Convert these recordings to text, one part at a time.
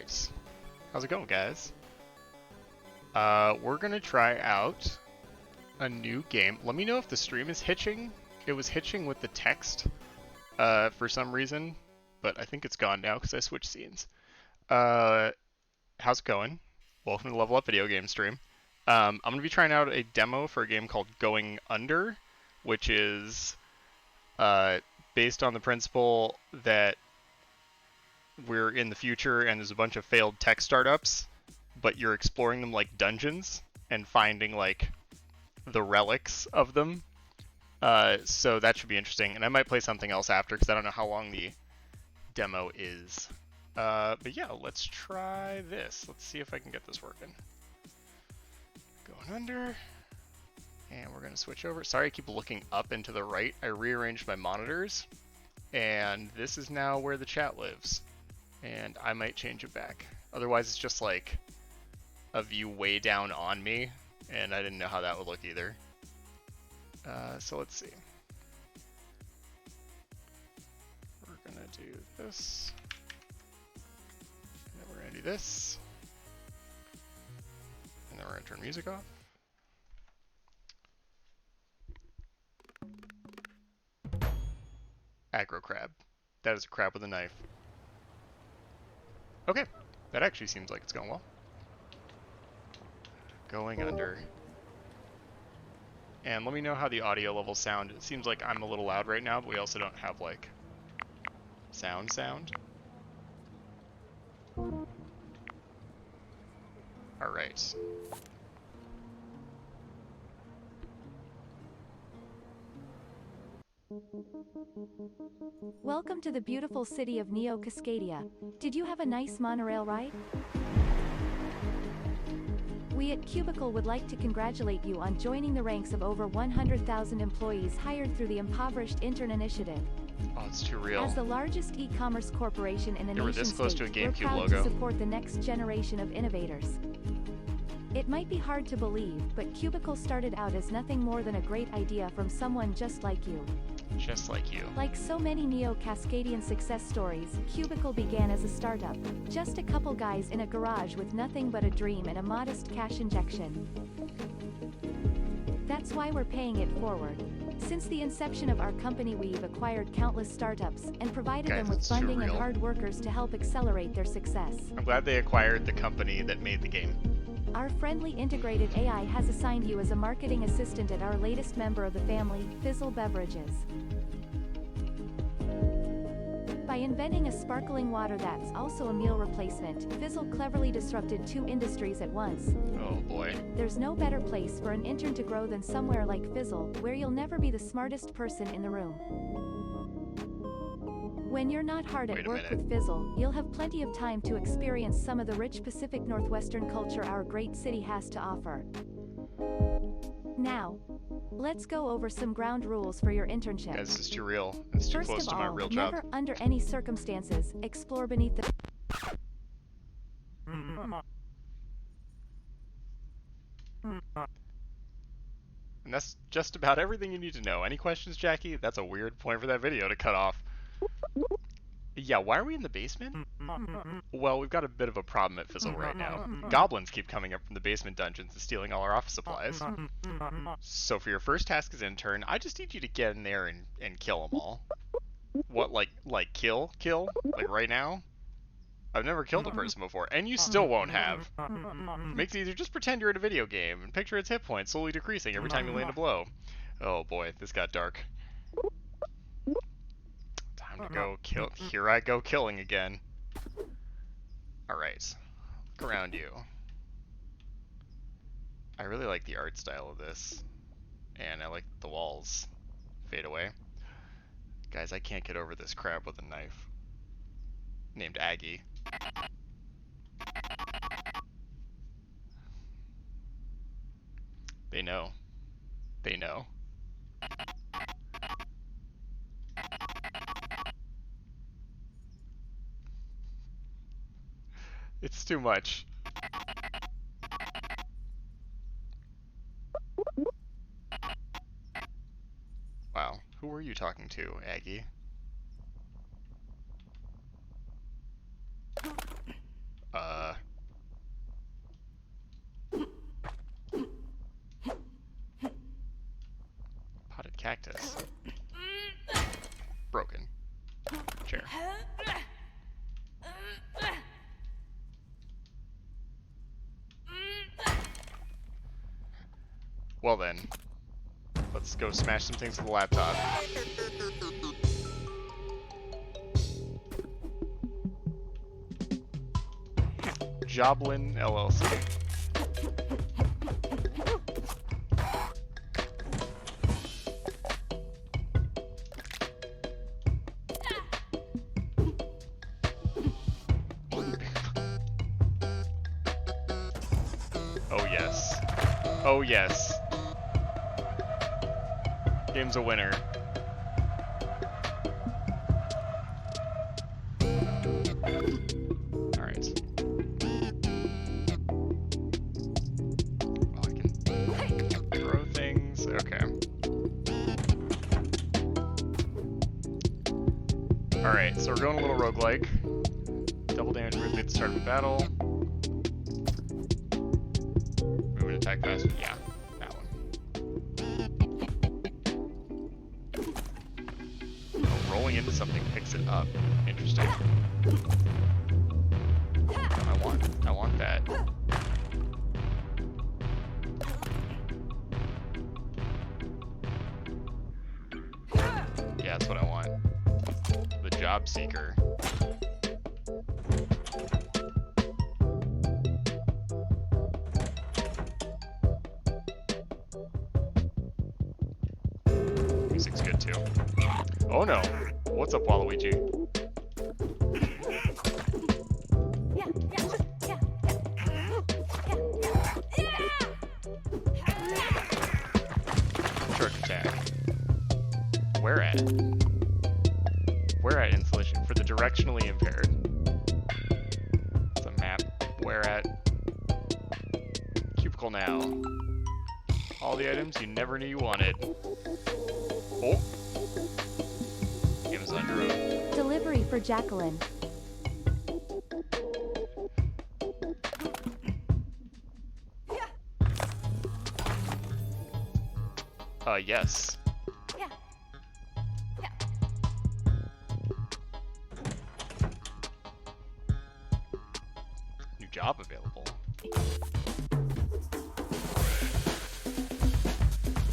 Alright. How's it going, guys? We're gonna try out a new game. Let me know if the stream is hitching. It was hitching with the text for some reason, but I think it's gone now because I switched scenes. How's it going? Welcome to the Level Up video game stream. I'm going to be trying out a demo for a game called Going Under, which is based on the principle that we're in the future and there's a bunch of failed tech startups, but you're exploring them like dungeons and finding like the relics of them. So that should be interesting. And I might play something else after because I don't know how long the demo is. But yeah, let's try this. Let's see if I can get this working. Going under. And we're going to switch over. Sorry, I keep looking up and to the right. I rearranged my monitors. And this is now where the chat lives. And I might change it back. Otherwise, it's just like a view way down on me. And I didn't know how that would look either. So let's see. We're going to do this. And then we're going to do this. And then we're going to turn music off. Aggro crab. That is a crab with a knife. Okay, that actually seems like it's going well. Going under. And let me know how the audio levels sound. It seems like I'm a little loud right now, but we also don't have like sound. Alright. Welcome to the beautiful city of Neo Cascadia. Did you have a nice monorail ride? We at Cubicle would like to congratulate you on joining the ranks of over 100,000 employees hired through the Impoverished Intern Initiative. Oh, it's too real. As the largest e-commerce corporation in the We're nation this close to a state, we're GameCube proud logo. to support the next generation of innovators. It might be hard to believe, but Cubicle started out as nothing more than a great idea from someone just like you. Just like you. Like so many Neo-Cascadian success stories, Cubicle began as a startup. Just a couple guys in a garage with nothing but a dream and a modest cash injection. That's why we're paying it forward. Since the inception of our company, we've acquired countless startups and provided them with that's too funding and real. hard workers to help accelerate their success. I'm glad they acquired the company that made the game. Our friendly integrated AI has assigned you as a marketing assistant at our latest member of the family, Fizzle Beverages. By inventing a sparkling water that's also a meal replacement, Fizzle cleverly disrupted two industries at once. Oh boy. There's no better place for an intern to grow than somewhere like Fizzle, where you'll never be the smartest person in the room. When you're not hard at work with Fizzle, you'll have plenty of time to experience some of the rich Pacific Northwestern culture our great city has to offer. Now, let's go over some ground rules for your internship. Guys, this is too real. It's too First close of to my all, real job. never under any circumstances explore beneath the... And that's just about everything you need to know. Any questions, Jackie? That's a weird point for that video to cut off. Yeah, why are we in the basement? Well, we've got a bit of a problem at Fizzle right now. Goblins keep coming up from the basement dungeons and stealing all our office supplies. So for your first task as intern, I just need you to get in there and kill them all. What, like kill? Like right now? I've never killed a person before, and you still won't have. Makes it easier. Just pretend you're in a video game and picture its hit points slowly decreasing every time you land a blow. Oh boy, this got dark. Time to go kill. Here I go killing again. Alright. Look around you. I really like the art style of this. And I like the walls fade away. Guys, I can't get over this crab with a knife. Named Aggie. They know. They know. It's too much. Wow. Who were you talking to, Aggie? Cactus. Broken. Chair. Well then, let's go smash some things with the laptop. Joblin LLC. Oh yes. Oh yes. Game's a winner. Alright. Oh, I can throw things. Okay. Alright, so we're going a little roguelike. Double damage briefly at the start of a battle. Move and attack fast. Yeah, that one. Oh, rolling into something picks it up. Interesting. I want that. Yeah, that's what I want. The job seeker. Music's good too. Oh no! What's up, Waluigi? Charge attack. Where at? Where at installation? For the directionally impaired. It's a map. Where at? Cubicle now. All the items you never knew you wanted. Oh! Amazon drone. Delivery for Jacqueline. Yes. New job available.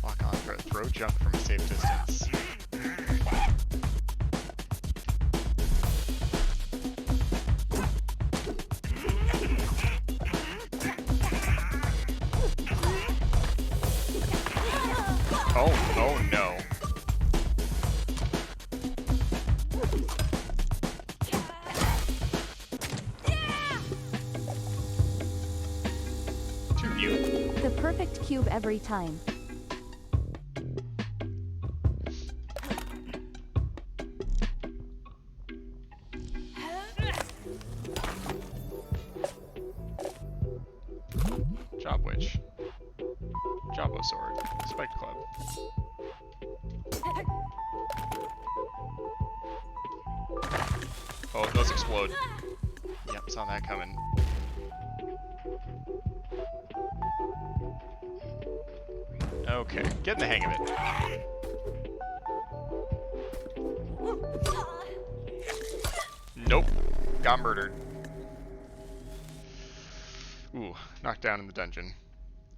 Lock on, throw junk from a safe distance. Oh no. Two of you. The perfect cube every time. Job witch. Jabbo sword. Spike club. Oh, those explode. Yep, saw that coming. Okay, getting the hang of it. Nope. Got murdered. Ooh, knocked down in the dungeon.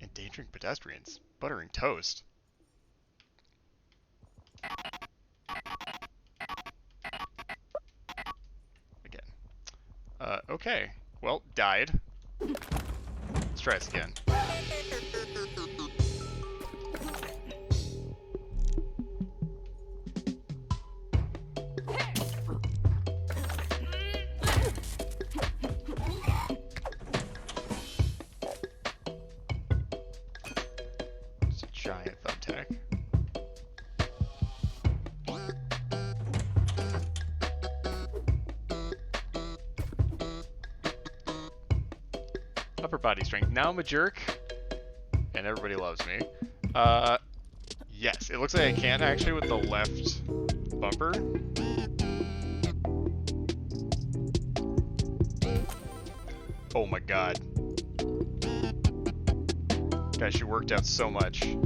Endangering pedestrians. Buttering toast. Again. Okay. Well, died. Let's try this again. It's a giant thumbtack. Upper body strength. Now I'm a jerk, and everybody loves me. Yes, it looks like I can actually with the left bumper. Oh my god. Guys, she worked out so much.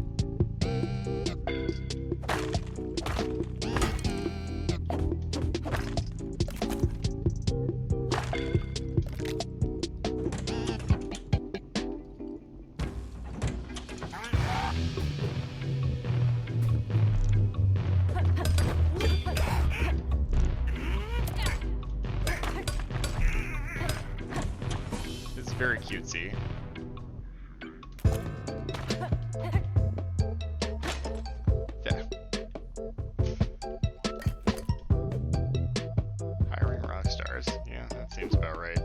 very cutesy. Yeah. Hiring rock stars. Yeah, that seems about right.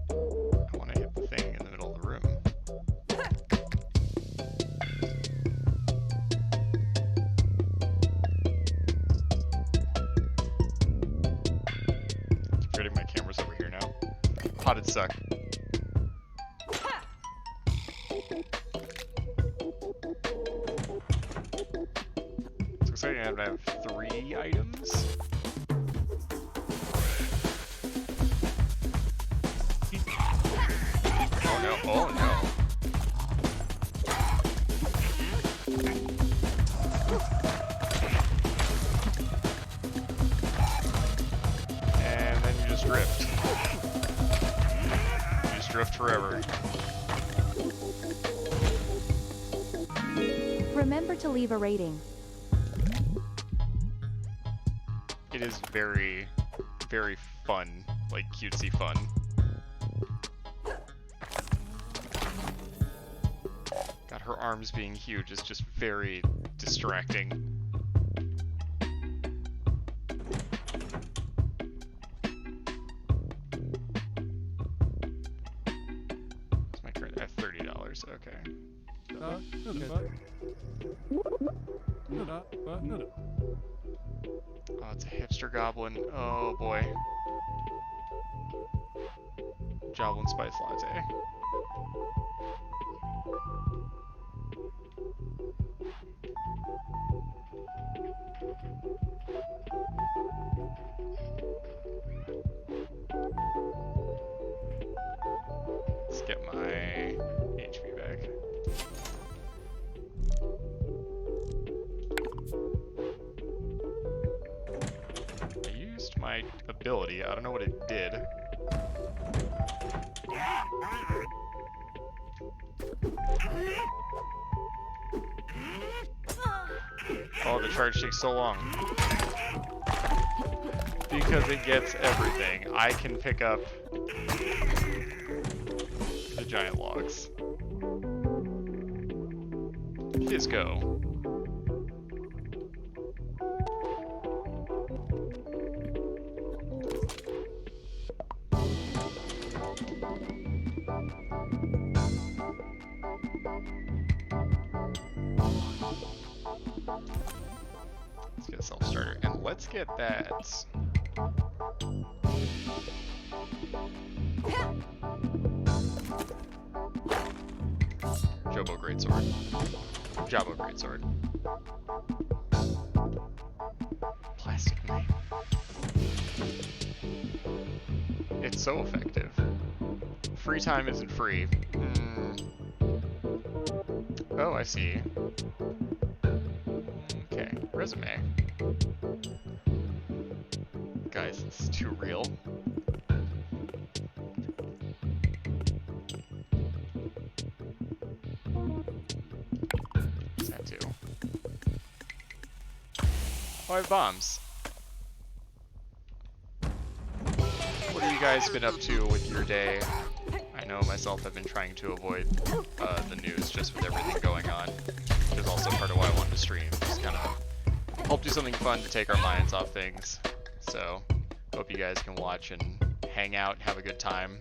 I want to hit the thing in the middle of the room. Keep forgetting my camera's over here now. Potted suck. Looks like I have 3 items. Oh no, oh no. And then you just drift. You just drift forever. Remember to leave a rating. It is very, very fun, like cutesy fun. God, her arms being huge is just very distracting. What's my current? At $30. Okay. Oh, it's a hipster goblin. Oh boy. Goblin spice latte. Let's get my HP back. I used my ability. I don't know what it did. Oh, the charge takes so long. Because it gets everything. I can pick up the giant logs. Let's go. Let's get a self-starter. And let's get that. Jobo Greatsword. Jabo Greatsword. Plastic Knight. It's so effective. Free time isn't free. Oh, I see. Okay, resume. Guys, it's too real. What's that do? Oh, I have bombs. What have you guys been up to with your day? I know myself I've been trying to avoid the news just with everything going on, which is also part of why I wanted to stream. Just kind of help do something fun to take our minds off things. So, hope you guys can watch and hang out, have a good time.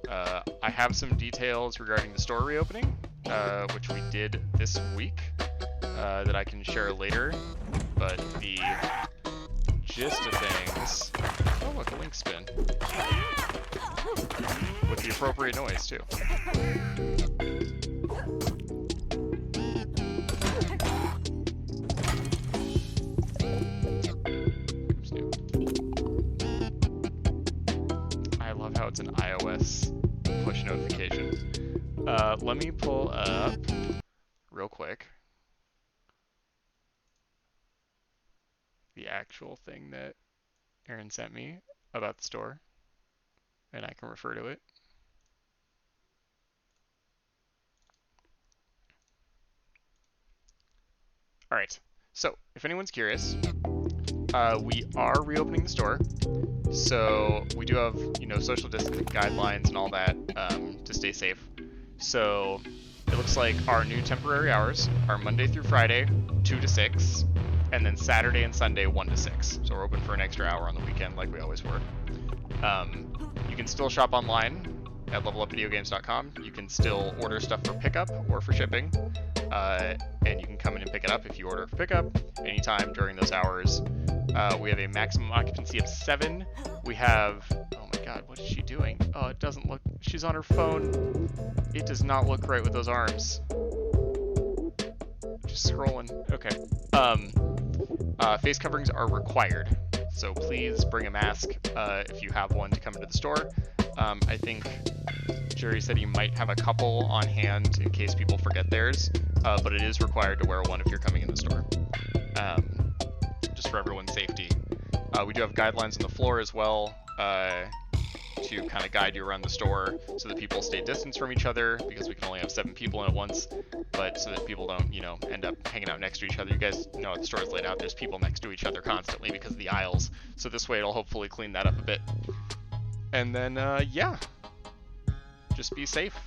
I have some details regarding the store reopening, which we did this week, that I can share later. But the gist of things... Oh, look, a link spin. With the appropriate noise, too. I love how it's an iOS push notification. Let me pull up, real quick, the actual thing that Aaron sent me about the store, and I can refer to it. All right. So if anyone's curious, we are reopening the store. So we do have, social distancing guidelines and all that to stay safe. So it looks like our new temporary hours are Monday through Friday, 2 to 6, and then Saturday and Sunday, 1 to 6. So we're open for an extra hour on the weekend like we always were. You can still shop online at levelupvideogames.com. You can still order stuff for pickup or for shipping. And you can come in and pick it up if you order for pickup anytime during those hours. We have a maximum occupancy of 7. We have, oh my god, what is she doing? Oh, it doesn't look, she's on her phone. It does not look right with those arms. Just scrolling. Okay. Face coverings are required, so please bring a mask if you have one to come into the store. I think Jerry said he might have a couple on hand in case people forget theirs, but it is required to wear one if you're coming in the store, just for everyone's safety. We do have guidelines on the floor as well to kind of guide you around the store so that people stay distanced from each other, because we can only have 7 people in at once, but so that people don't, end up hanging out next to each other. You guys know how the store is laid out. There's people next to each other constantly because of the aisles, so this way it'll hopefully clean that up a bit. And then, yeah, just be safe.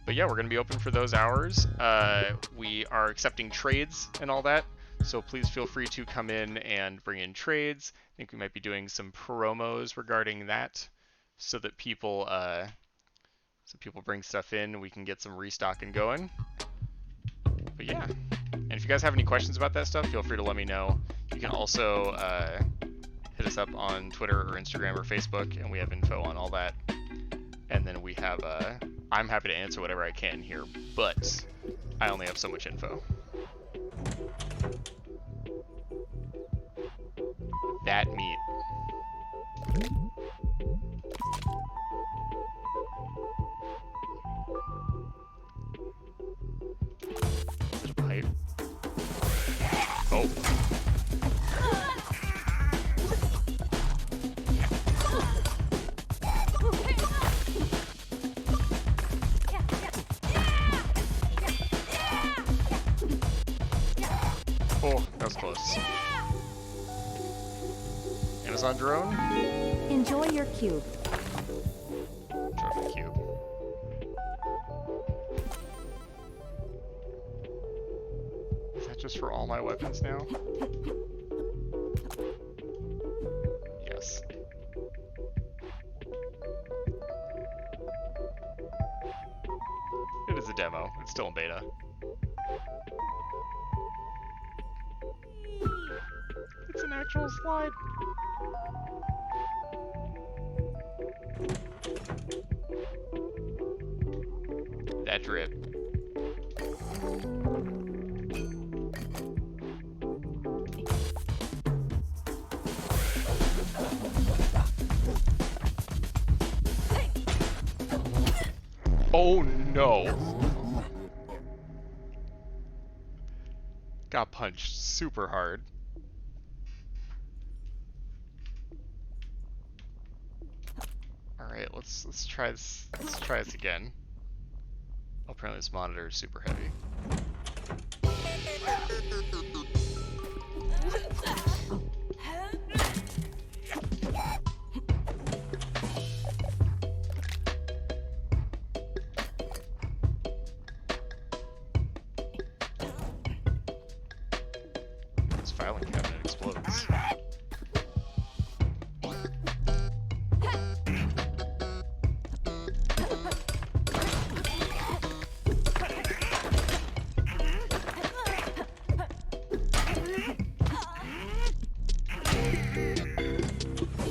But yeah, we're going to be open for those hours. We are accepting trades and all that, so please feel free to come in and bring in trades. I think we might be doing some promos regarding that, so that people bring stuff in and we can get some restocking going. But yeah, and if you guys have any questions about that stuff, feel free to let me know. You can also hit us up on Twitter or Instagram or Facebook, and we have info on all that. And then we have, I'm happy to answer whatever I can here, but I only have so much info. That meat. Is it a pipe? Oh. Oh, that was close. Amazon drone? Enjoy your cube. Trophy cube. Is that just for all my weapons now? Yes. It is a demo. It's still in beta. It's an actual slide. That drip. Oh no! Got punched super hard. Alright, let's try this. Let's try this again. Oh, apparently this monitor is super heavy. This filing cabinet explodes.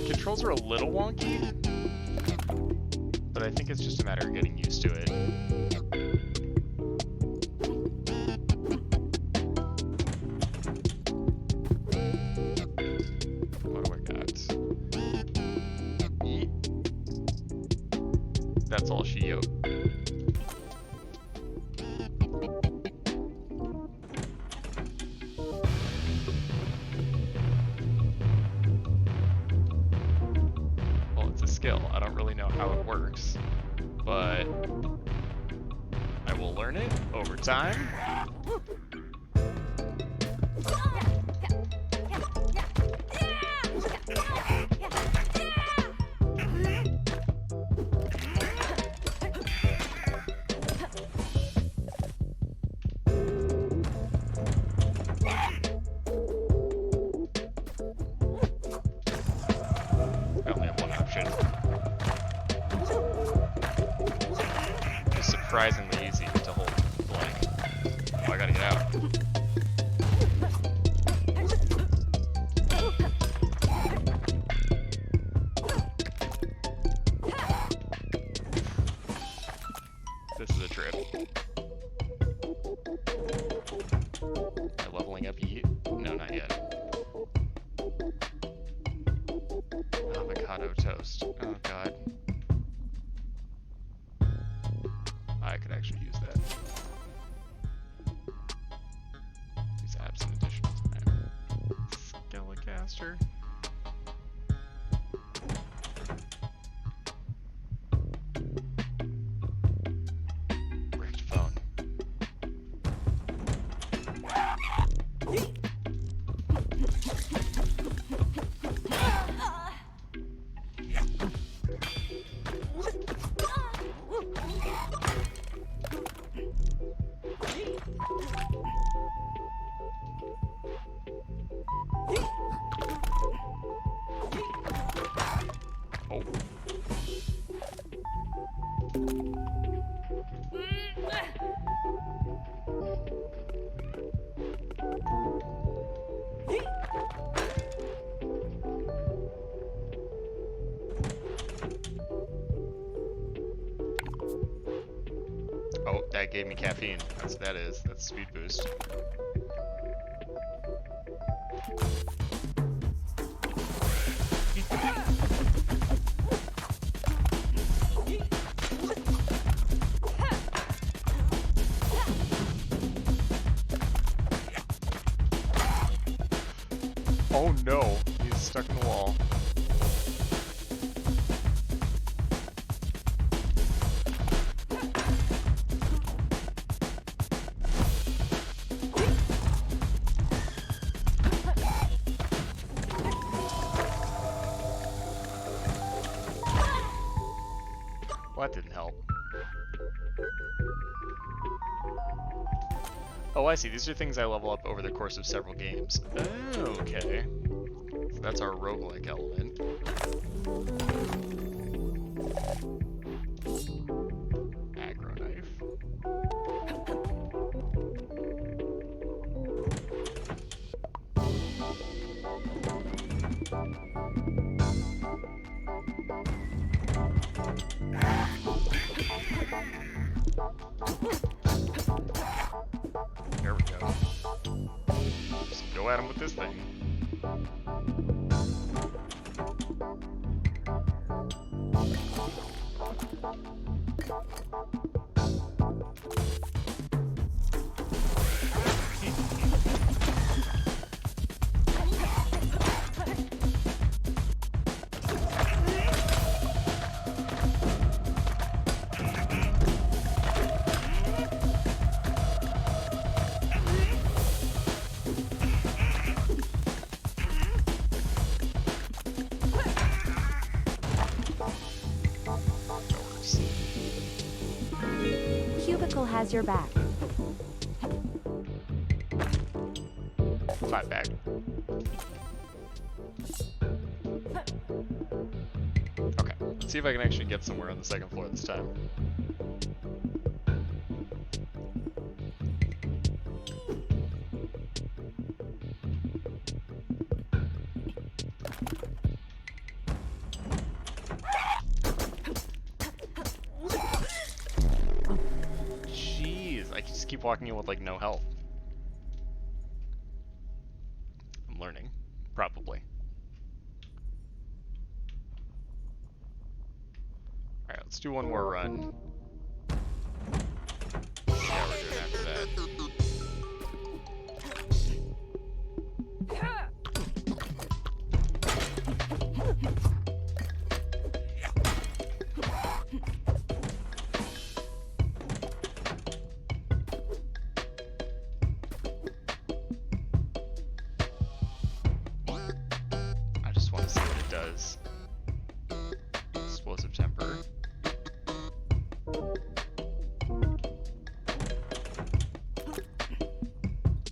Controls are a little wonky, but I think it's just a matter of getting used to it. What do I got? Yeet. That's all she yoked. Skill. I don't really know how it works, but I will learn it over time. surprisingly easy to hold blank. Oh, I gotta get out. This is a trip. Am I leveling up yet? No, not yet. Avocado toast. Oh god. I could actually use that. These apps in additional time. Skelecaster. Bricked phone. Oh. Oh, that gave me caffeine. That's what that is. That's speed boost. Oh no, he's stuck in the wall. Well, that didn't help. Oh, I see. These are things I level up over the course of several games. Oh, okay. So that's our roguelike element. Aggro knife. There we go. Just go at him with this thing. Cubicle has your back. 5 back. Okay, let's see if I can actually get somewhere on the second floor this time. Jeez, I just keep walking in with like no health. I'm learning, probably. Alright, let's do one more run. See how we're doing after that. I just want to see what it does. Explosive temper.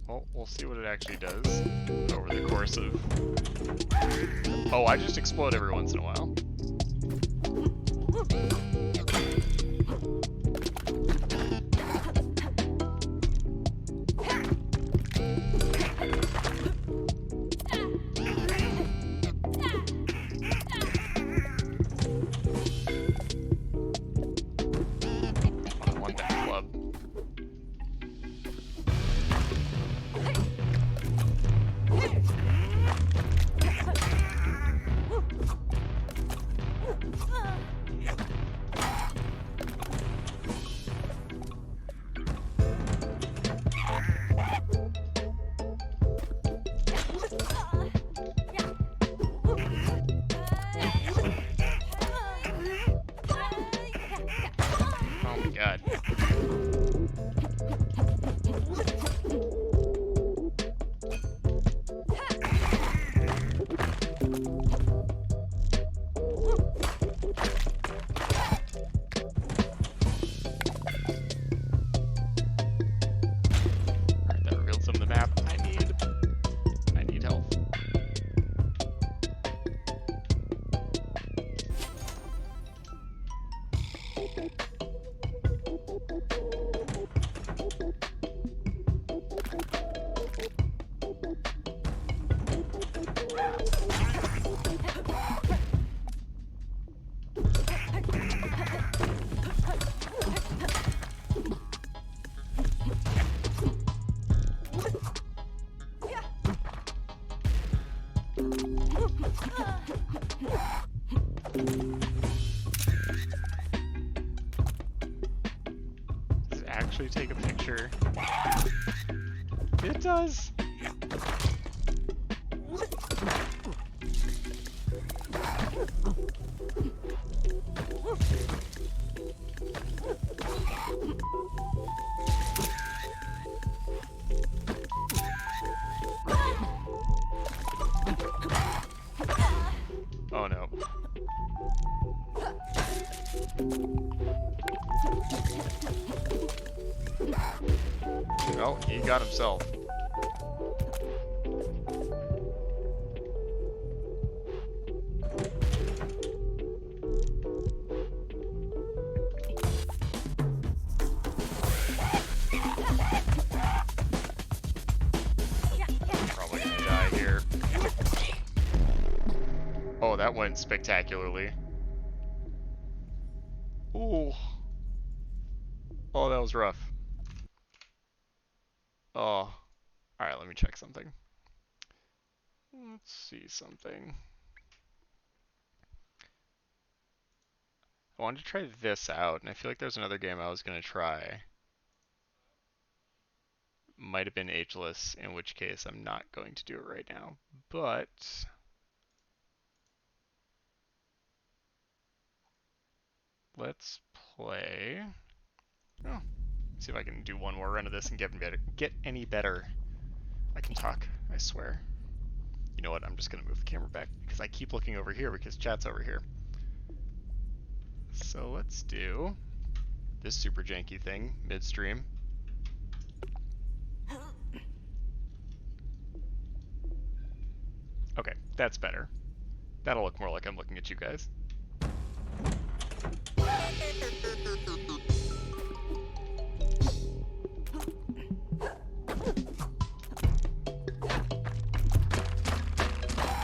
Well, we'll see what it actually does over the course of... Oh, I just explode every once in a while. Does it actually take a picture? It does! Oh no. Well, he got himself. Probably gonna die here. Oh, that went spectacularly. Ooh. Oh, that was rough. Oh. Alright, let me check something. Let's see something. I wanted to try this out, and I feel like there's another game I was going to try. Might have been ageless, in which case I'm not going to do it right now. But let's play. Oh, see if I can do one more run of this and get any better. I can talk, I swear. You know what? I'm just going to move the camera back because I keep looking over here because chat's over here. So let's do this super janky thing midstream. Okay, that's better. That'll look more like I'm looking at you guys.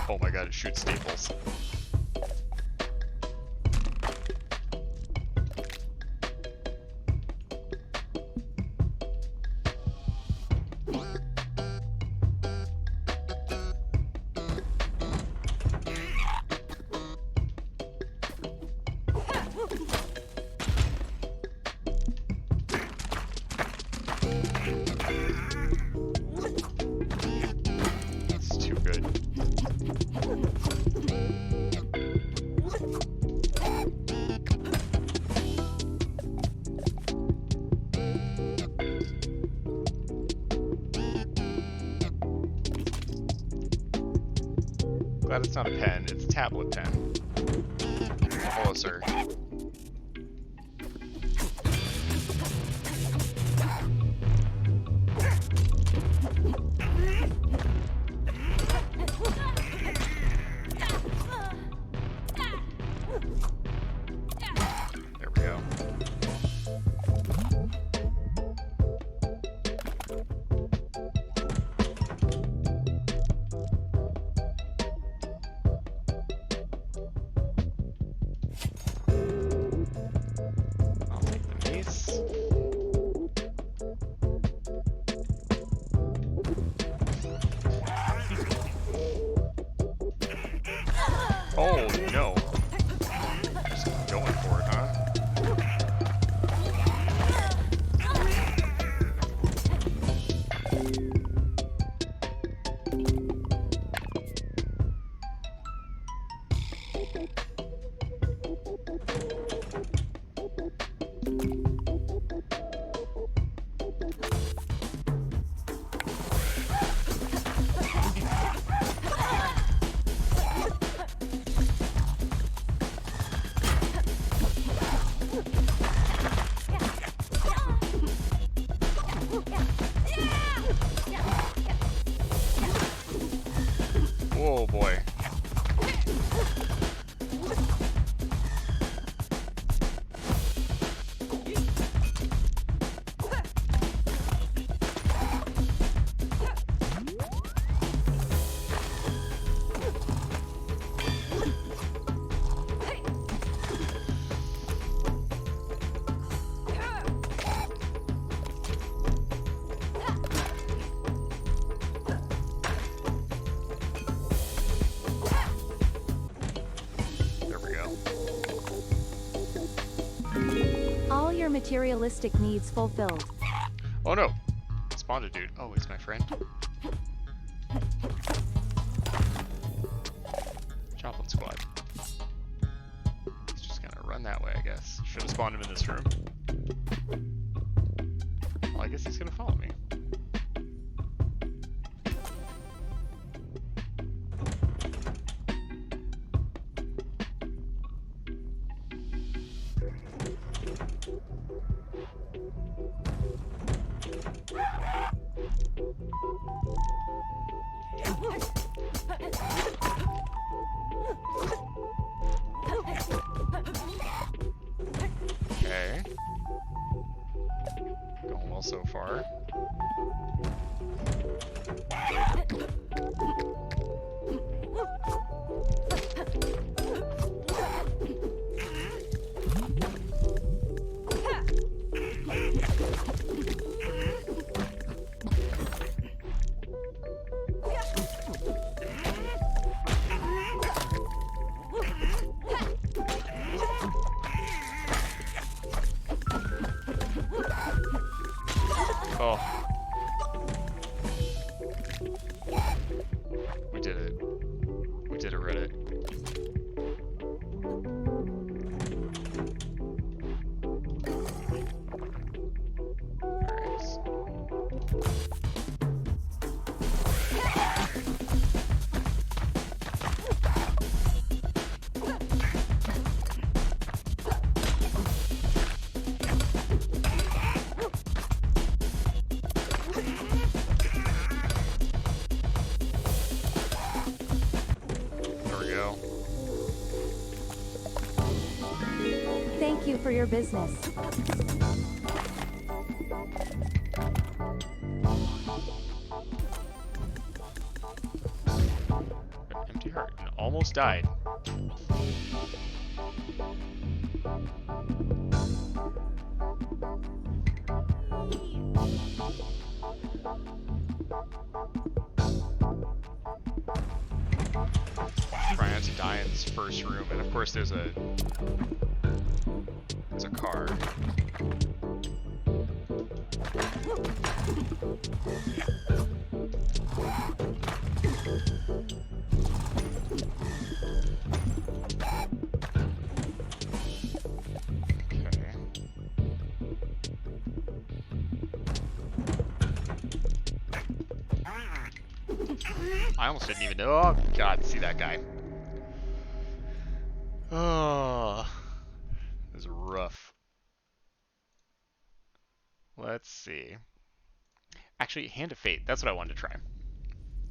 Oh my god, it shoots staples. It's too good. Glad it's not a pen, it's a tablet pen. Closer. There we go. I'll take the mace. Oh no. Just going for it, huh? Oh boy. materialistic needs fulfilled. Oh no! Spawned a dude. Oh, he's my friend. Joplin squad. He's just gonna run that way, I guess. Should have spawned him in this room. Well, I guess he's gonna follow me. Okay. Going well so far. Oh. We did it. We did it, Reddit. There we go. Thank you for your business. An empty heart and almost died. Trying not to die in this first room, and of course there's a car. Okay. I almost didn't even know. Oh god, see that guy. Oh, this is rough. Let's see. Actually, Hand of Fate. That's what I wanted to try.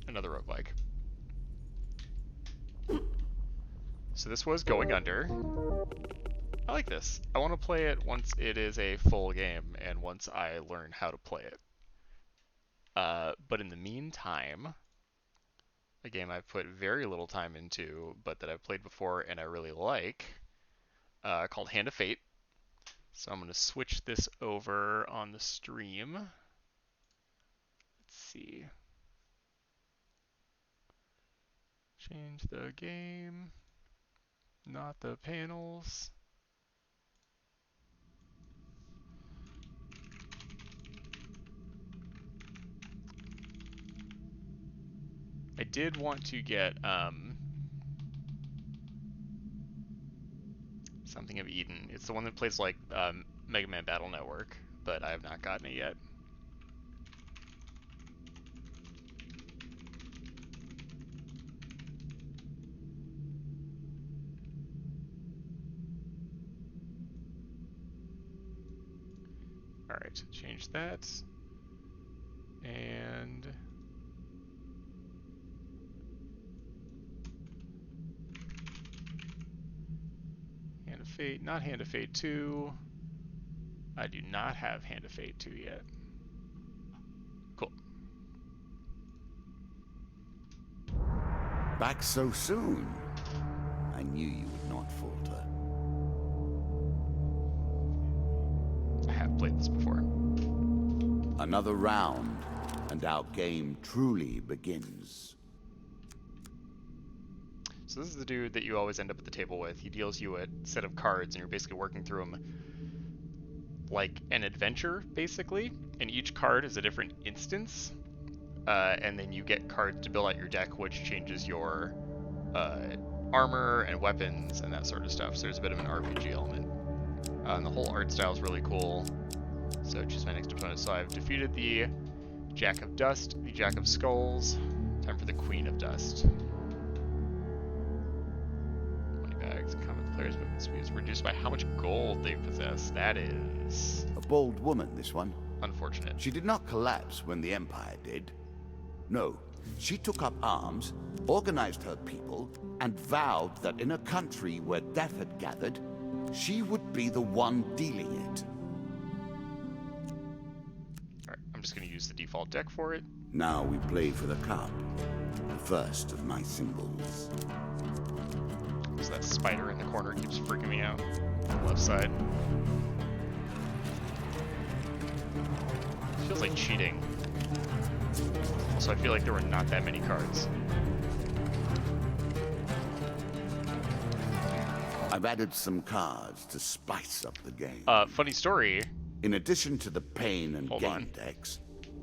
Another roguelike. So this was Going Under. I like this. I want to play it once it is a full game and once I learn how to play it. But in the meantime, a game I've put very little time into, but that I've played before and I really like, called Hand of Fate. So I'm going to switch this over on the stream. Let's see. Change the game, not the panels. I did want to get something of Eden. It's the one that plays like Mega Man Battle Network, but I have not gotten it yet. Alright, change that. And Hand of Fate, not Hand of Fate 2. I do not have Hand of Fate 2 yet. Cool. Back so soon? I knew you would not falter. I have played this before. Another round, and our game truly begins. So this is the dude that you always end up at the table with. He deals you a set of cards, and you're basically working through them like an adventure, basically, and each card is a different instance, and then you get cards to build out your deck, which changes your armor and weapons and that sort of stuff. So there's a bit of an RPG element. And the whole art style is really cool. So choose my next opponent. So I've defeated the Jack of Dust, the Jack of Skulls. Time for the Queen of Dust. Money bags, common players' movement speed is reduced by how much gold they possess. That is A bold woman, this one. unfortunate. She did not collapse when the Empire did. No, she took up arms, organized her people, and vowed that in a country where death had gathered, she would be the one dealing it. Alright, I'm just going to use the default deck for it. Now we play for the cup, the first of my symbols. So that spider in the corner keeps freaking me out. On the left side. Feels like cheating. Also, I feel like there were not that many cards. I've added some cards to spice up the game. Funny story. In addition to the pain and Hold gain on. decks,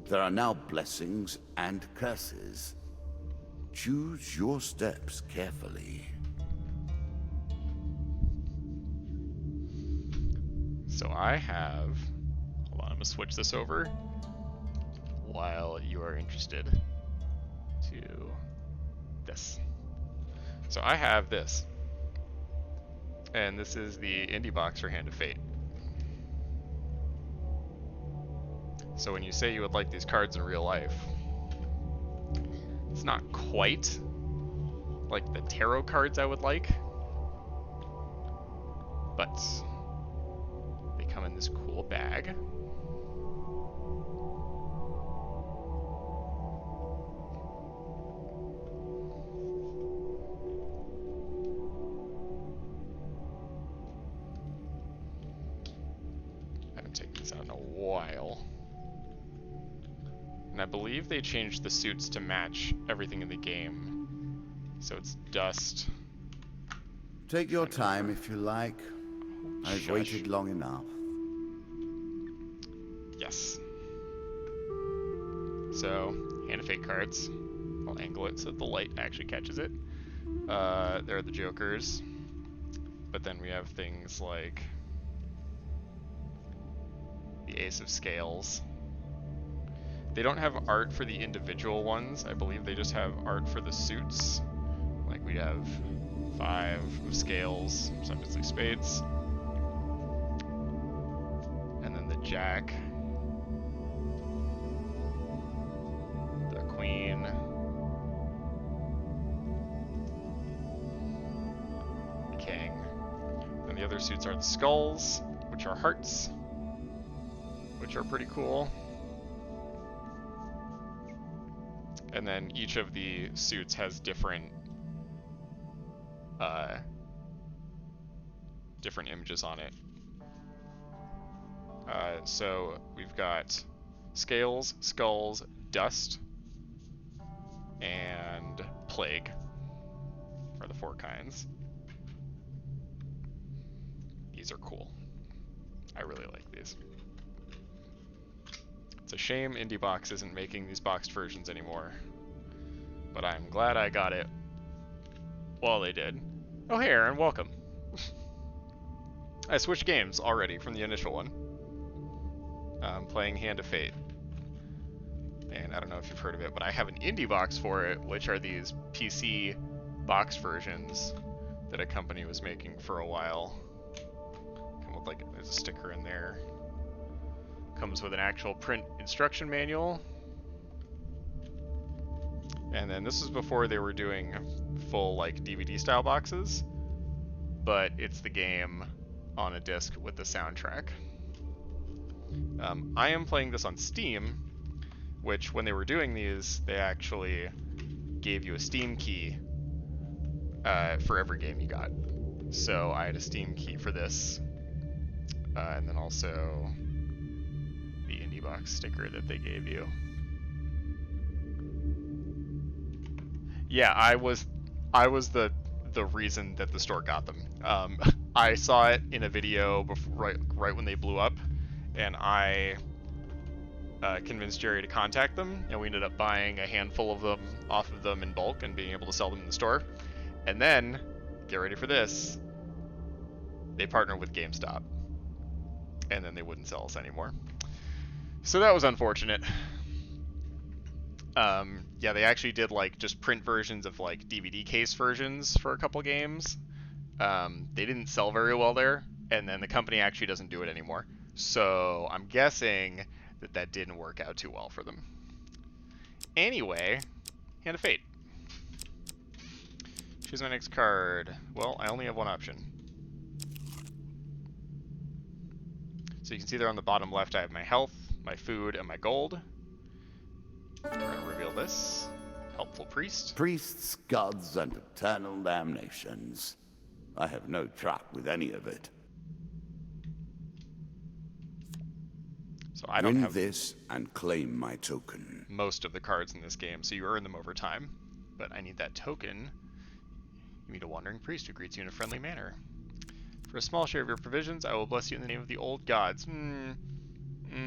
there are now blessings and curses. Choose your steps carefully. So I have... Hold on, I'm going to switch this over while you are interested to this. So I have this. And this is the indie box for Hand of Fate. So when you say you would like these cards in real life, it's not quite like the tarot cards I would like, but they come in this cool bag. I haven't taken this out in a while. And I believe they changed the suits to match everything in the game. So it's dust. Take your time if you like. I've Shush. waited long enough. Yes. So, Hand of Fate cards. I'll angle it so that the light actually catches it. There are the Jokers. But then we have things like the Ace of Scales. They don't have art for the individual ones. I believe they just have art for the suits. Like we have 5 of Scales, some it's like Spades. And then the Jack. The Queen. The King. And the other suits are the Skulls, which are hearts, which are pretty cool. And then each of the suits has different different images on it. So we've got Scales, Skulls, Dust, and Plague are the 4 kinds. These are cool. I really like these. It's a shame Indie Box isn't making these boxed versions anymore, but I'm glad I got it while they did. Oh hey Aaron, welcome. I switched games already from the initial one. I'm playing Hand of Fate. And I don't know if you've heard of it, but I have an indie box for it, which are these PC box versions that a company was making for a while. Come with like, there's a sticker in there. Comes with an actual print instruction manual. And then this was before they were doing full like DVD style boxes, but it's the game on a disc with the soundtrack. I am playing this on Steam, which when they were doing these, they actually gave you a Steam key for every game you got. So I had a Steam key for this, and then also the indie box sticker that they gave you. Yeah, I was the reason that the store got them. I saw it in a video before, right when they blew up, and I convinced Jerry to contact them, and we ended up buying a handful of them off of them in bulk and being able to sell them in the store. And then, get ready for this, they partnered with GameStop, and then they wouldn't sell us anymore. So that was unfortunate. Yeah, they actually did like just print versions of like DVD case versions for a couple games. They didn't sell very well there, and then the company actually doesn't do it anymore. So I'm guessing that didn't work out too well for them. Anyway, Hand of Fate. Choose my next card. Well, I only have one option. So you can see there on the bottom left I have my health, my food, and my gold. We're going to reveal this. Helpful Priest. Priests, gods, and eternal damnations. I have no truck with any of it. So I don't have this and claim my token. most of the cards in this game, so you earn them over time. But I need that token. You meet a wandering priest who greets you in a friendly manner. For a small share of your provisions, I will bless you in the name of the old gods.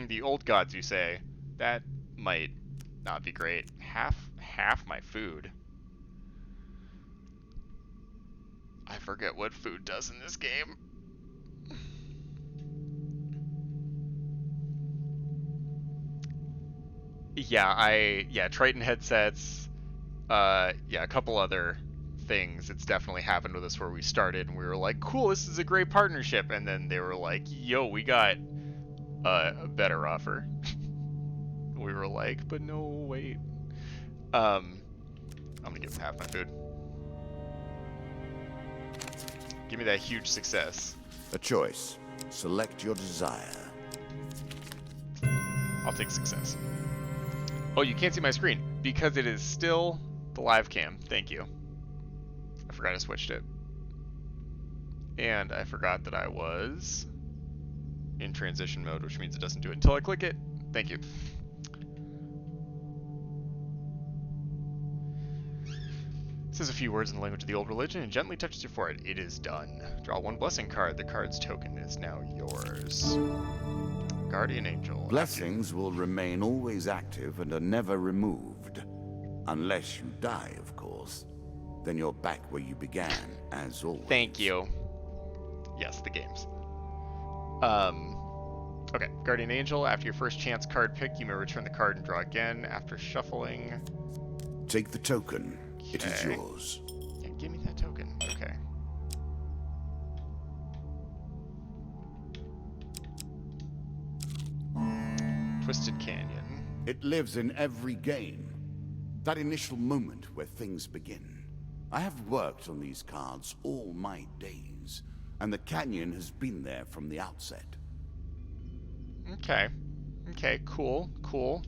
The old gods, you say? That might not be great. Half my food. I forget what food does in this game. Yeah, Triton headsets, yeah, a couple other things. It's definitely happened with us where we started and we were like, cool, this is a great partnership, and then they were like, yo, we got a better offer. We were like, but no, wait. I'm gonna give them half my food. Give me that huge success. A choice. Select your desire. I'll take success. Oh, you can't see my screen because it is still the live cam. Thank you. I forgot I switched it. And I forgot that I was in transition mode, which means it doesn't do it until I click it. Thank you. It says a few words in the language of the old religion and gently touches your forehead. It is done. Draw one blessing card. The card's token is now yours. Guardian Angel. Blessings will remain always active and are never removed. Unless you die, of course. Then you're back where you began, as always. Thank you. Yes, the games. Okay, Guardian Angel. After your first chance card pick, you may return the card and draw again. After shuffling... Take the token. It is Okay. yours. Yeah, give me that token. Okay. Twisted Canyon. It lives in every game. That initial moment where things begin. I have worked on these cards all my days, and the canyon has been there from the outset. Okay. Okay, cool, cool.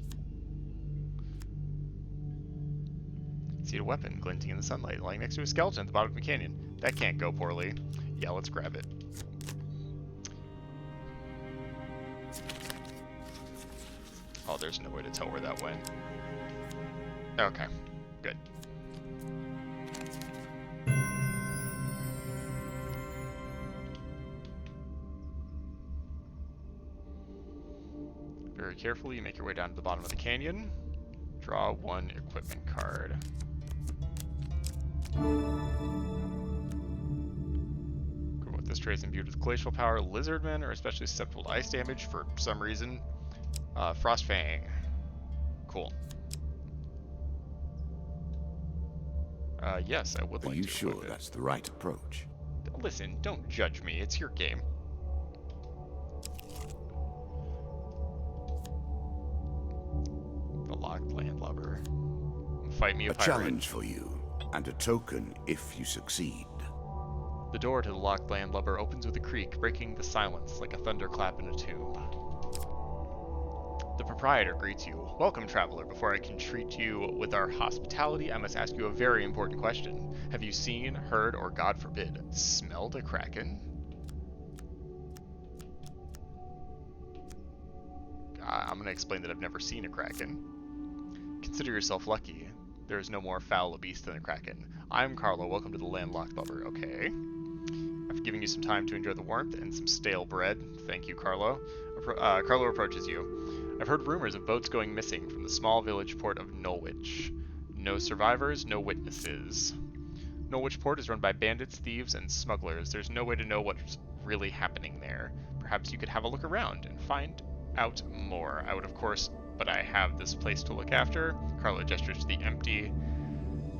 See a weapon glinting in the sunlight, lying next to a skeleton at the bottom of the canyon. That can't go poorly. Yeah, let's grab it. Oh, there's no way to tell where that went. Okay, good. Very carefully, you make your way down to the bottom of the canyon. Draw one equipment card. With this trait is imbued with glacial power, lizardmen are especially susceptible to ice damage for some reason. Frostfang. Cool. Yes, I would like to. Are you sure equip it. that's the right approach? Listen, don't judge me. It's your game. The locked landlubber. Fight me, a pirate. challenge for you, and a token if you succeed. The door to the locked landlubber opens with a creak, breaking the silence like a thunderclap in a tomb. The proprietor greets you. Welcome, traveler. Before I can treat you with our hospitality, I must ask you a very important question. Have you seen, heard, or God forbid, smelled a kraken? I'm going to explain that I've never seen a kraken. Consider yourself lucky. There is no more foul a beast than a kraken. I'm Carlo. Welcome to the landlocked lubber. Okay. I've given you some time to enjoy the warmth and some stale bread. Thank you, Carlo. Carlo approaches you. I've heard rumors of boats going missing from the small village port of Norwich. No survivors, no witnesses. Norwich port is run by bandits, thieves, and smugglers. There's no way to know what's really happening there. Perhaps you could have a look around and find out more. I would, of course, but I have this place to look after. Carlo gestures to the empty,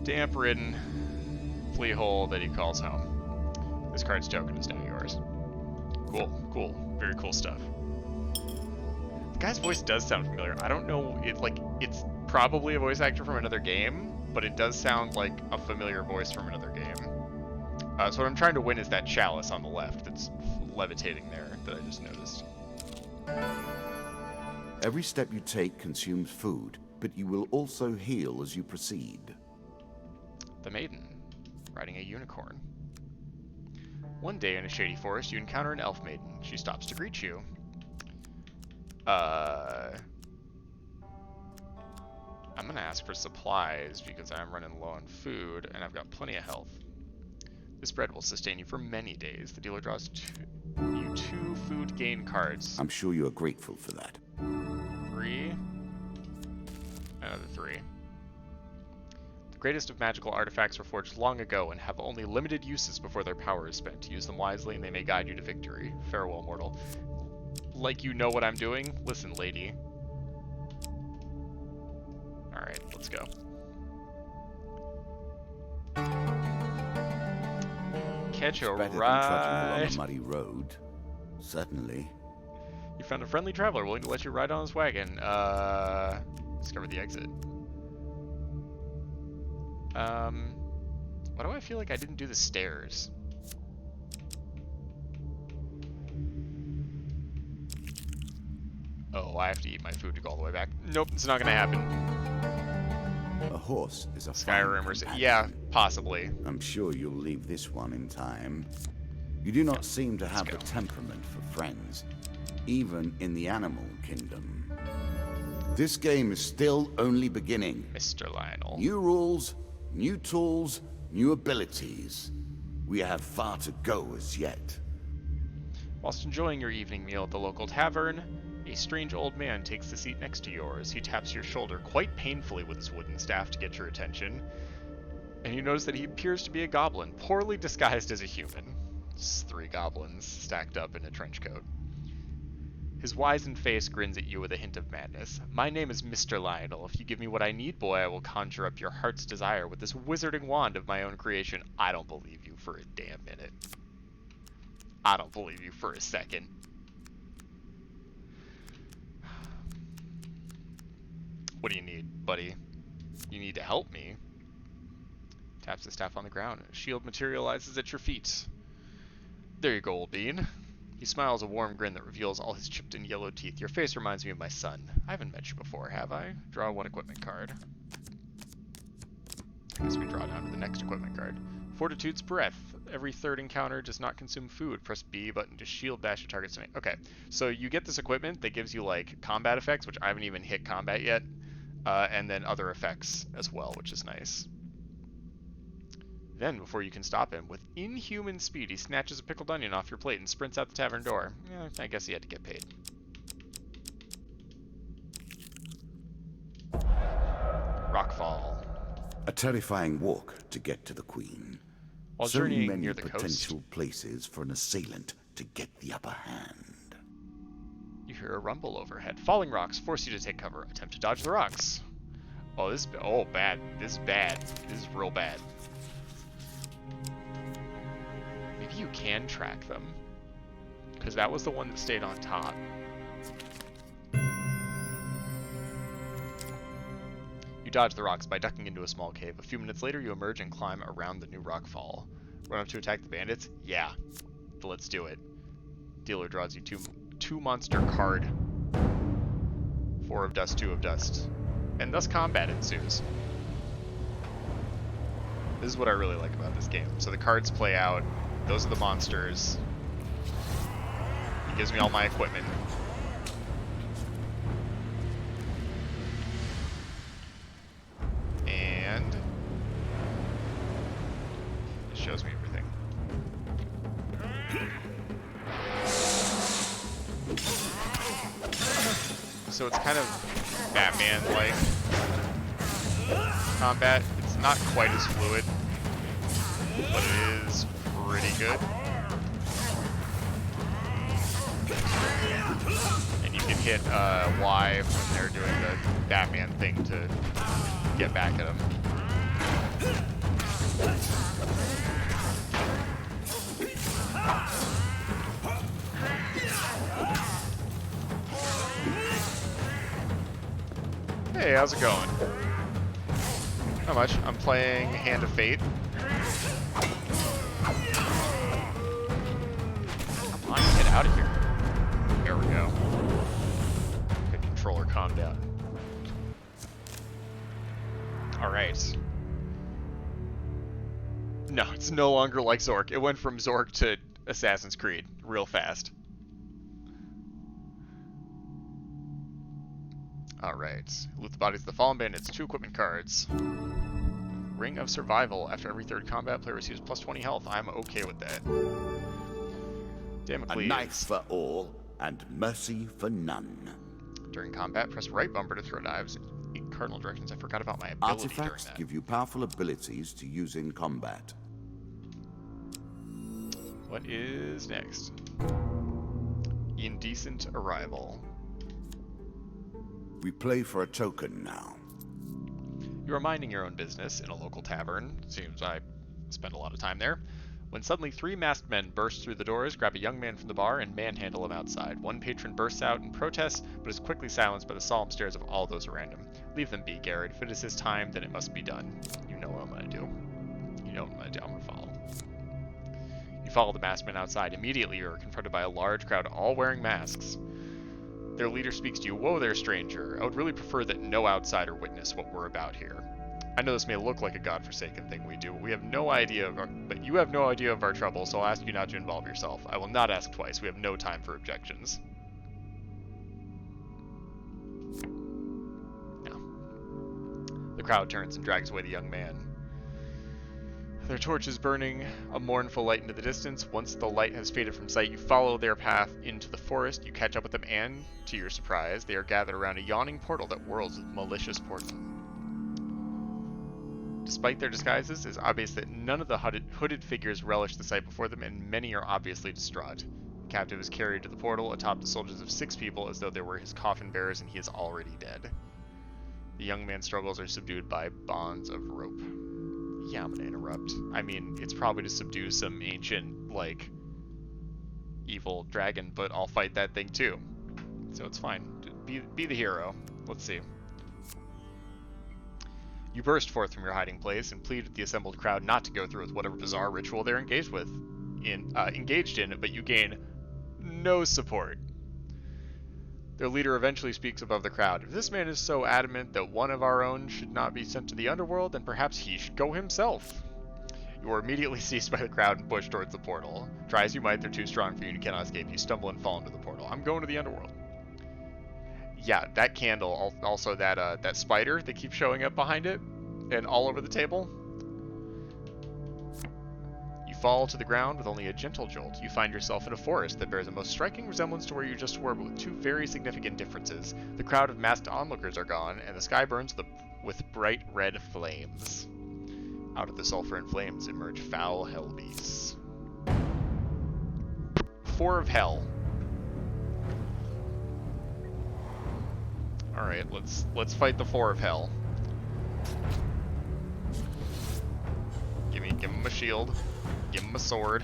damp-ridden flea hole that he calls home. This card's token is now yours. Cool, cool, very cool stuff. The guy's voice does sound familiar. I don't know, it's probably a voice actor from another game, but it does sound like a familiar voice from another game. So what I'm trying to win is that chalice on the left that's levitating there that I just noticed. Every step you take consumes food, but you will also heal as you proceed. The maiden, riding a unicorn. One day in a shady forest, you encounter an elf maiden. She stops to greet you. I'm gonna ask for supplies because I'm running low on food and I've got plenty of health. This bread will sustain you for many days. The dealer draws you 2 food gain cards. I'm sure you are grateful for that. 3. Another 3. The greatest of magical artifacts were forged long ago and have only limited uses before their power is spent. Use them wisely and they may guide you to victory. Farewell, mortal. Like you know what I'm doing? Listen, lady. Alright, let's go. Catch a Better than trudging ride. along a muddy road. Certainly. You found a friendly traveler willing to let you ride on his wagon. Discover the exit. Why do I feel like I didn't do the stairs? Oh, I have to eat my food to go all the way back. Nope, it's not gonna happen. A horse is a Skyrim or fine yeah, companion. possibly. I'm sure you'll leave this one in time. You do not seem to have the go. temperament for friends, even in the animal kingdom. This game is still only beginning. Mr. Lionel. New rules, new tools, new abilities. We have far to go as yet. Whilst enjoying your evening meal at the local tavern, a strange old man takes the seat next to yours. He taps your shoulder quite painfully with his wooden staff to get your attention. And you notice that he appears to be a goblin, poorly disguised as a human. It's 3 goblins stacked up in a trench coat. His wizened face grins at you with a hint of madness. My name is Mr. Lionel. If you give me what I need, boy, I will conjure up your heart's desire with this wizarding wand of my own creation. I don't believe you for a damn minute. I don't believe you for a second. What do you need, buddy? You need to help me. Taps the staff on the ground. A shield materializes at your feet. There you go, old bean. He smiles a warm grin that reveals all his chipped and yellow teeth. Your face reminds me of my son. I haven't met you before, have I? Draw 1 equipment card. I guess we draw down to the next equipment card. Fortitude's Breath. Every third encounter does not consume food. Press B button to shield dash your target's name. Okay, so you get this equipment that gives you like combat effects, which I haven't even hit combat yet, and then other effects as well, which is nice. Then, before you can stop him, with inhuman speed, he snatches a pickled onion off your plate and sprints out the tavern door. Yeah, I guess he had to get paid. Rockfall. A terrifying walk to get to the Queen. While So journeying many near the potential coast, places for an assailant to get the upper hand. you hear a rumble overhead. Falling rocks force you to take cover. Attempt to dodge the rocks. Oh, this is bad. This is bad. This is real bad. Maybe you can track them, because that was the one that stayed on top. You dodge the rocks by ducking into a small cave. A few minutes later, you emerge and climb around the new rock fall. Run up to attack the bandits? Yeah. Let's do it. Dealer draws you two monster card. 4 of dust, 2 of dust. And thus combat ensues. This is what I really like about this game. So the cards play out. Those are the monsters. He gives me all my equipment. And it shows me everything. So it's kind of Batman-like combat. It's not quite as fluid, but it is pretty good. And you can hit Y when they're doing the Batman thing to get back at them. Hey, how's it going? Not much. I'm playing Hand of Fate. Come on, get out of here. There we go. Good controller, calm down. Alright. No, it's no longer like Zork. It went from Zork to Assassin's Creed real fast. Alright. Loot the bodies of the fallen bandits. 2 equipment cards. Ring of Survival. After every third combat, player receives plus 20 health. I'm okay with that. Damocles. A knife for all, and mercy for none. During combat, press right bumper to throw knives in cardinal directions. I forgot about my ability during Artifacts that. give you powerful abilities to use in combat. What is next? Indecent Arrival. We play for a token now. You are minding your own business in a local tavern. Seems I spend a lot of time there. When suddenly 3 masked men burst through the doors, grab a young man from the bar, and manhandle him outside. One patron bursts out in protest, but is quickly silenced by the solemn stares of all those around him. Leave them be, Garrett. If it is his time, then it must be done. You know what I'm gonna do. You know what I'm gonna do. I'm gonna follow. You follow the masked men outside. Immediately, you are confronted by a large crowd, all wearing masks. Their leader speaks to you. Whoa there, stranger. I would really prefer that no outsider witness what we're about here. I know this may look like a godforsaken thing we do, but you have no idea of our trouble, so I'll ask you not to involve yourself. I will not ask twice. We have no time for objections. No. The crowd turns and drags away the young man. Their torches burning a mournful light into the distance. Once the light has faded from sight, you follow their path into the forest. You catch up with them, and, to your surprise, they are gathered around a yawning portal that whirls with malicious poison. Despite their disguises, it is obvious that none of the hooded figures relish the sight before them, and many are obviously distraught. The captive is carried to the portal atop the soldiers of 6 people as though they were his coffin bearers and he is already dead. The young man's struggles are subdued by bonds of rope. Yeah, I'm gonna interrupt. I mean, it's probably to subdue some ancient, like, evil dragon, but I'll fight that thing too. So it's fine. Be the hero. Let's see. You burst forth from your hiding place and plead with the assembled crowd not to go through with whatever bizarre ritual they're engaged in, but you gain no support. Their leader eventually speaks above the crowd. If this man is so adamant that one of our own should not be sent to the underworld, then perhaps he should go himself. You are immediately seized by the crowd and pushed towards the portal. Try as you might, they're too strong for you and you cannot escape. You stumble and fall into the portal. I'm going to the underworld. Yeah, that candle, also that spider that keeps showing up behind it and all over the table. You fall to the ground with only a gentle jolt. You find yourself in a forest that bears a most striking resemblance to where you just were, but with 2 very significant differences. The crowd of masked onlookers are gone, and the sky burns with bright red flames. Out of the sulfur and flames emerge foul hell beasts. 4 of hell. Alright, let's fight the 4 of hell. Give him a shield. Give him a sword.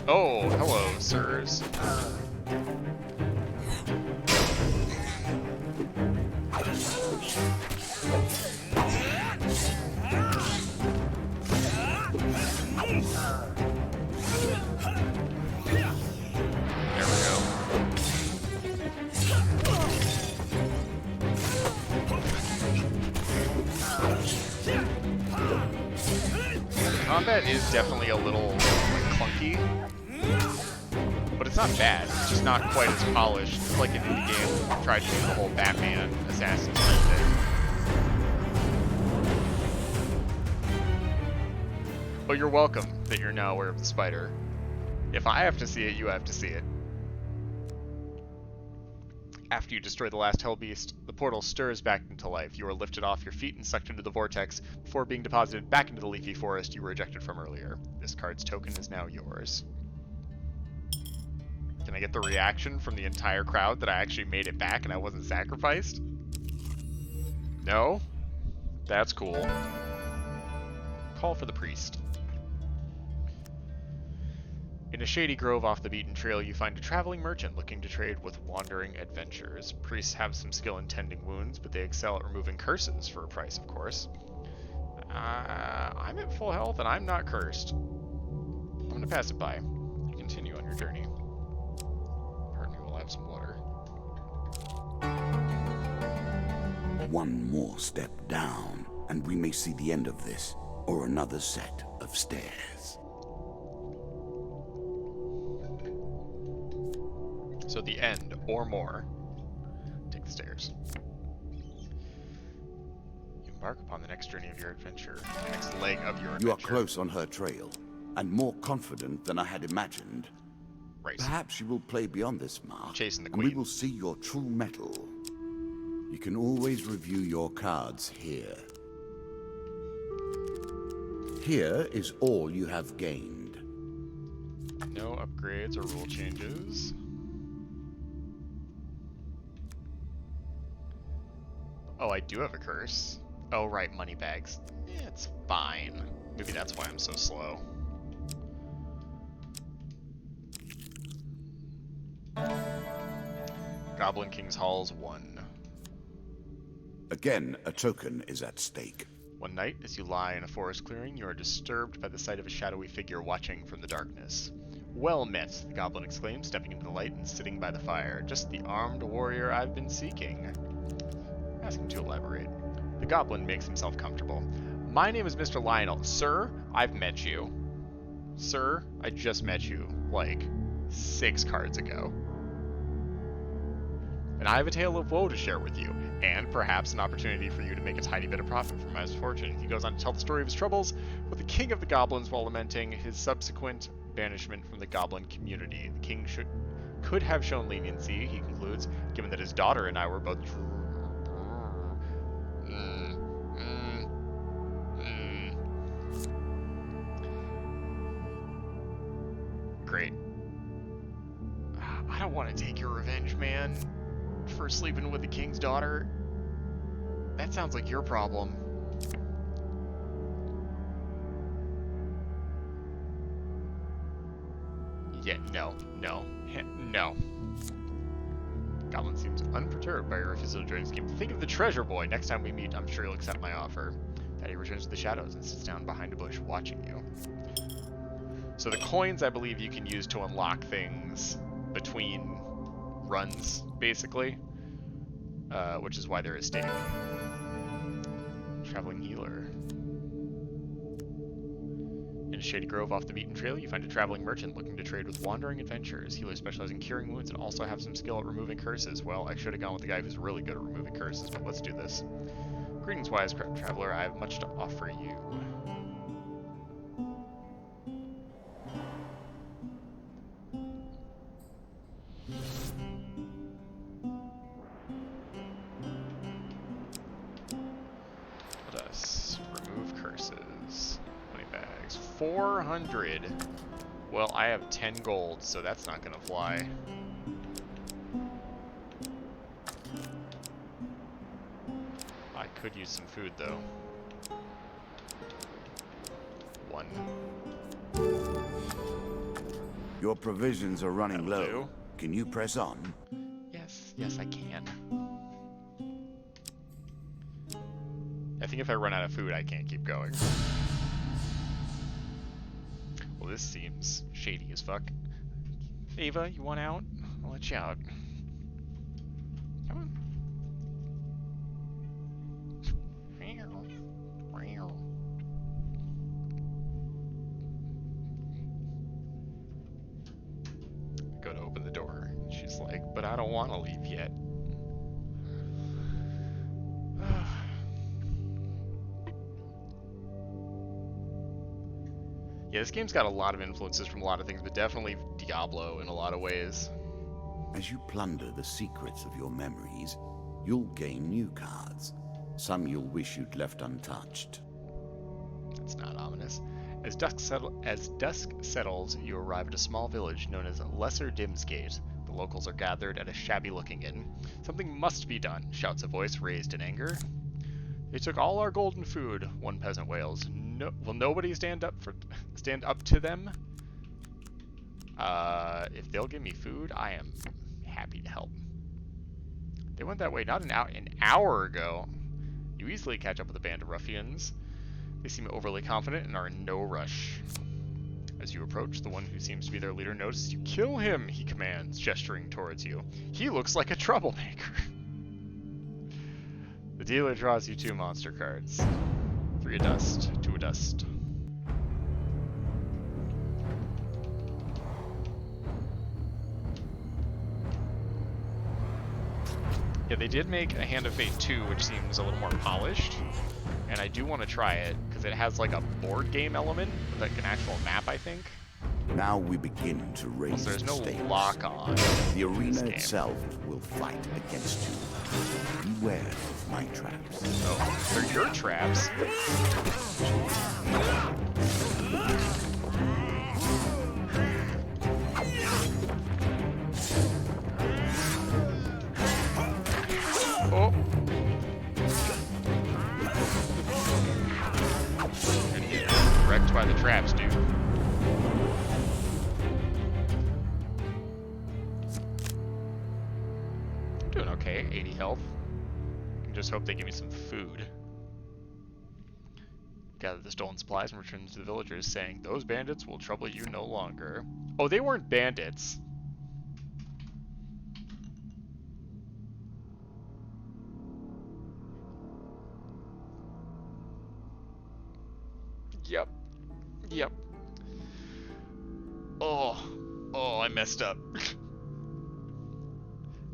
Oh, hello, sirs. There we go. Combat is definitely a little clunky, but it's not bad. It's just not quite as polished. It's like an indie game tried to do the whole Batman Assassin's Creed thing. Oh, you're welcome that you're now aware of the spider. If I have to see it, you have to see it. After you destroy the last hell beast, the portal stirs back into life. You are lifted off your feet and sucked into the vortex before being deposited back into the leafy forest you were ejected from earlier. This card's token is now yours. Can I get the reaction from the entire crowd that I actually made it back and I wasn't sacrificed? No? That's cool. Call for the priest. In a shady grove off the beaten trail, you find a traveling merchant looking to trade with wandering adventurers. Priests have some skill in tending wounds, but they excel at removing curses for a price, of course. I'm at full health and I'm not cursed. I'm gonna pass it by. You continue on your journey. Pardon me while I have some water. One more step down, and we may see the end of this, or another set of stairs. So the end, or more. Take the stairs. You embark upon the next journey of your adventure, the next leg of your adventure. You are close on her trail, and more confident than I had imagined. Right. Perhaps you will play beyond this mark, Chasing the and we queen. will see your true mettle. You can always review your cards here. Here is all you have gained. No upgrades or rule changes. Oh, I do have a curse. Oh, right, money bags. It's fine. Maybe that's why I'm so slow. Goblin King's Halls 1. Again, a token is at stake. One night, as you lie in a forest clearing, you are disturbed by the sight of a shadowy figure watching from the darkness. Well met, the goblin exclaims, stepping into the light and sitting by the fire. Just the armed warrior I've been seeking. Ask him to elaborate. The goblin makes himself comfortable. My name is Mr. Lionel. Sir, I've met you. Sir, I just met you, like, 6 cards ago. And I have a tale of woe to share with you, and perhaps an opportunity for you to make a tiny bit of profit from my misfortune. He goes on to tell the story of his troubles with the king of the goblins while lamenting his subsequent banishment from the goblin community. The king could have shown leniency, he concludes, given that his daughter and I were both Great. I don't want to take your revenge, man, for sleeping with the king's daughter. That sounds like your problem. Yeah, no. Goblin seems unperturbed by your refusal to join his scheme. Think of the treasure boy. Next time we meet, I'm sure he'll accept my offer. That he returns to the shadows and sits down behind a bush watching you. So the coins, I believe, you can use to unlock things between runs, basically. Which is why they're at stake. Traveling healer. In a shady grove off the beaten trail, you find a traveling merchant looking to trade with wandering adventurers. Healers specialize in curing wounds and also have some skill at removing curses. Well, I should have gone with the guy who's really good at removing curses, but let's do this. Greetings, wise traveler. I have much to offer you. Let us remove curses. 20 bags. 400. Well, I have 10 gold, so that's not gonna fly. I could use some food, though. 1. Your provisions are running That'll low. do. Can you press on? Yes, I can. I think if I run out of food, I can't keep going. Well, this seems shady as fuck. Ava, you want out? I'll let you out. Come on. Go to open the door. She's like, but I don't want to leave yet. Yeah, this game's got a lot of influences from a lot of things, but definitely Diablo in a lot of ways. As you plunder the secrets of your memories, you'll gain new cards. Some you'll wish you'd left untouched. That's not ominous. As dusk settles, you arrive at a small village known as Lesser Dimsgate. The locals are gathered at a shabby-looking inn. Something must be done, shouts a voice raised in anger. They took all our golden food, one peasant wails. No, will nobody stand up to them? If they'll give me food, I am happy to help. They went that way not an hour ago. You easily catch up with a band of ruffians. They seem overly confident and are in no rush. As you approach, the one who seems to be their leader notices you. Kill him, he commands, gesturing towards you. He looks like a troublemaker. The dealer draws you 2 monster cards. 3 a dust, 2 a dust. Yeah, they did make a Hand of Fate 2, which seems a little more polished. And I do want to try it, because it has like a board game element, like an actual map, I think. Now we begin to raise There's the no stakes. lock on. The arena itself will fight against you. Beware of my traps. Oh, they're your traps. Oh. And get wrecked by the traps, dude. I'm doing okay, 80 health. I just hope they give me some food. Gather the stolen supplies and return to the villagers, saying, "Those bandits will trouble you no longer." Oh, they weren't bandits. Yep. Yep. Oh, I messed up.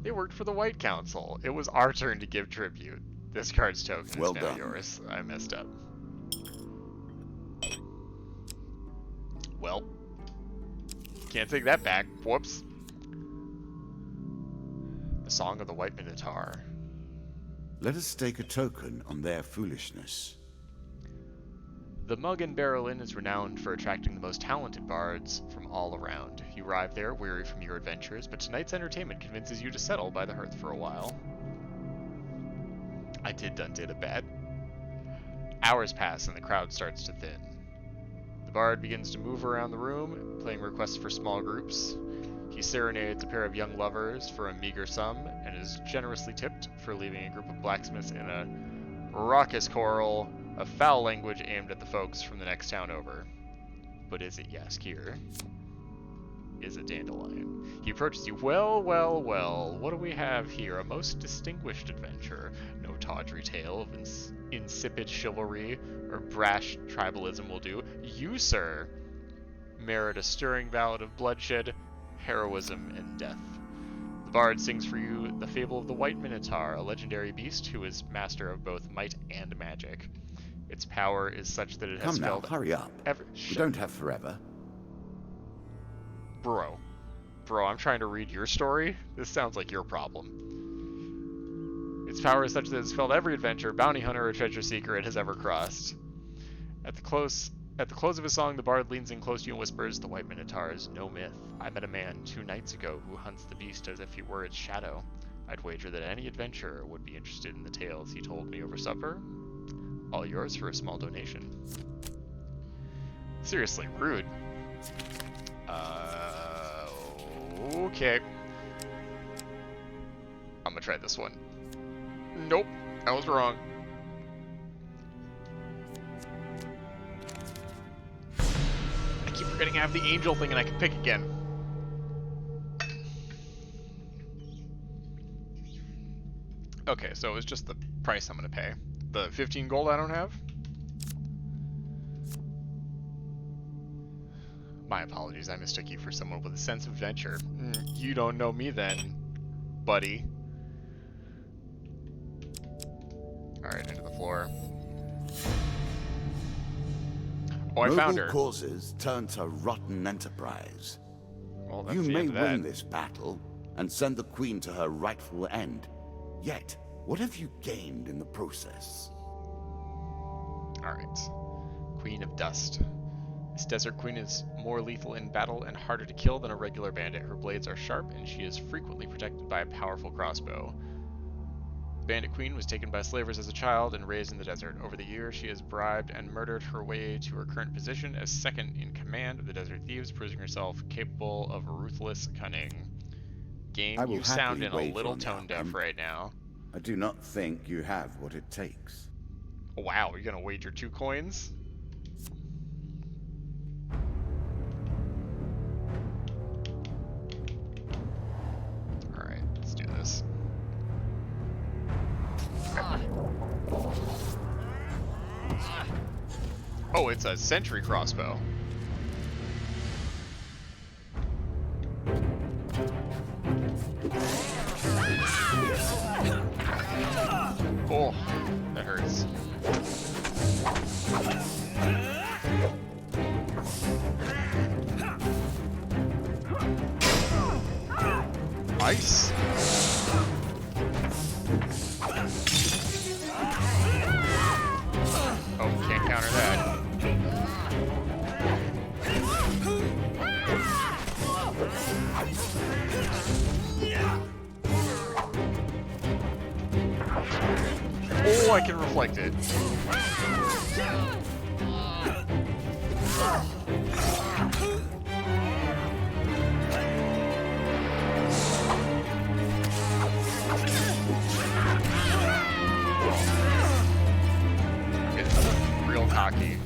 They worked for the White Council. It was our turn to give tribute. This card's token Well is now done. yours. I messed up. Well, can't take that back. Whoops. The Song of the White Minotaur. Let us stake a token on their foolishness. The Mug and Barrel Inn is renowned for attracting the most talented bards from all around. You arrive there, weary from your adventures, but tonight's entertainment convinces you to settle by the hearth for a while. I did a bad. Hours pass and the crowd starts to thin. The bard begins to move around the room, playing requests for small groups. He serenades a pair of young lovers for a meager sum, and is generously tipped for leaving a group of blacksmiths in a raucous choral of foul language aimed at the folks from the next town over. But is it Yaskir? Is it Dandelion? He approaches you. Well, what do we have here? A most distinguished adventure. No tawdry tale of insipid chivalry or brash tribalism will do. You, sir, merit a stirring ballad of bloodshed, heroism, and death. The bard sings for you the fable of the White Minotaur, a legendary beast who is master of both might and magic. Its power is such that it has Come now, spelled hurry up. We don't have forever. Bro, I'm trying to read your story. This sounds like your problem. Its power is such that it's filled every adventure, bounty hunter, or treasure seeker it has ever crossed. At the close of his song, the bard leans in close to you and whispers, "The White Minotaur is no myth. I met a man 2 nights ago who hunts the beast as if he were its shadow. I'd wager that any adventurer would be interested in the tales he told me over supper. All yours for a small donation." Seriously, rude. Okay. I'm gonna try this one. Nope, I was wrong. I keep forgetting I have the angel thing and I can pick again. Okay, so it was just the price I'm gonna pay. The 15 gold I don't have? My apologies, I mistook you for someone with a sense of adventure. You don't know me then, buddy. Alright, into the floor. Oh, I found Noble her. causes turn to rotten enterprise. Well, that's You the may end of that. win this battle and send the Queen to her rightful end. Yet, what have you gained in the process? Alright. Queen of Dust. This Desert Queen is more lethal in battle and harder to kill than a regular bandit. Her blades are sharp, and she is frequently protected by a powerful crossbow. The Bandit Queen was taken by slavers as a child and raised in the desert. Over the years, she has bribed and murdered her way to her current position as second in command of the Desert Thieves, proving herself capable of ruthless cunning. Game, you sounding a little tone deaf right now. I do not think you have what it takes. Wow, you're gonna wager 2 coins? Alright, let's do this. Oh, it's a sentry crossbow. Oh, that hurts. Nice. Oh, can't counter that. Oh, I can reflect it. It's real cocky.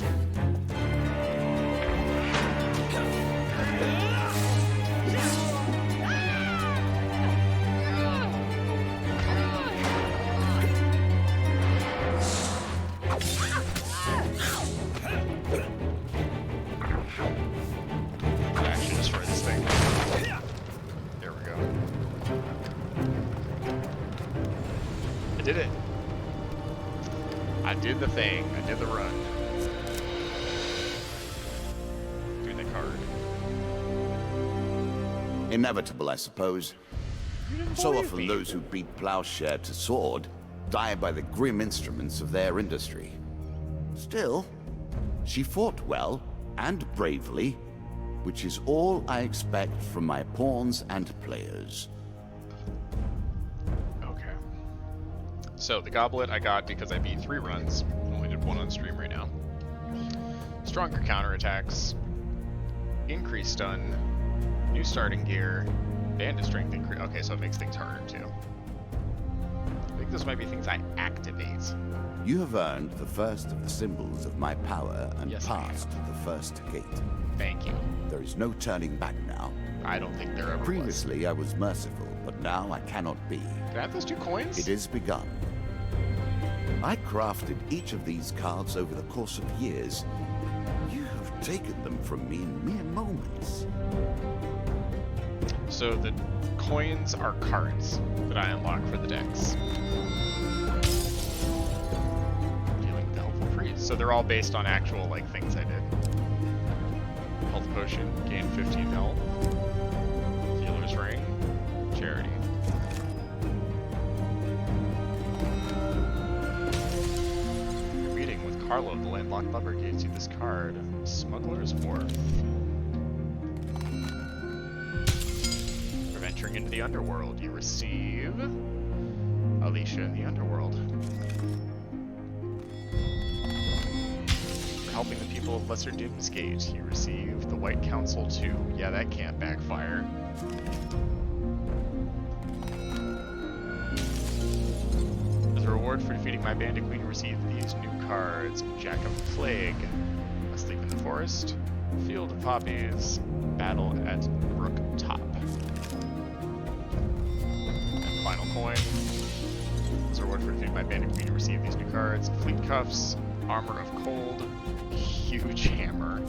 Actually destroy this thing. There we go. I did it. I did the thing. I did the run. Do the card. Inevitable, I suppose. So often those who beat plowshare to sword die by the grim instruments of their industry. Still, she fought well and bravely, which is all I expect from my pawns and players. Okay. So the goblet I got because I beat 3 runs. Only did 1 on stream right now. Stronger counterattacks. Increased stun. New starting gear. Bandit strength increase. Okay, so it makes things harder too. I think those might be things I activate. You have earned the first of the symbols of my power and Yes, I passed the first gate. Thank you. There is no turning back now. I don't think there ever Previously, I was merciful, but now I cannot be. was. Can I have those 2 coins? It is begun. I crafted each of these cards over the course of years. You have taken them from me in mere moments. So the coins are cards that I unlock for the decks. Feeling the helpful priest. So they're all based on actual like things I did. Health potion, gain 15 health. Healer's ring, charity. Your meeting with Carlo, the landlocked lover, gives you this card. Smuggler's Wharf. Entering into the underworld, you receive Alicia in the underworld. For helping the people of Lesser Doomsgate, you receive the White Council 2. Yeah, that can't backfire. As a reward for defeating my bandit queen, you receive these new cards. Jack of Plague, Asleep in the Forest, Field of Poppies, Battle at Brook Top. Final coin. As a reward for defeating my bandit queen, you receive these new cards. Fleet Cuffs, Armor of Cold, Huge Hammer.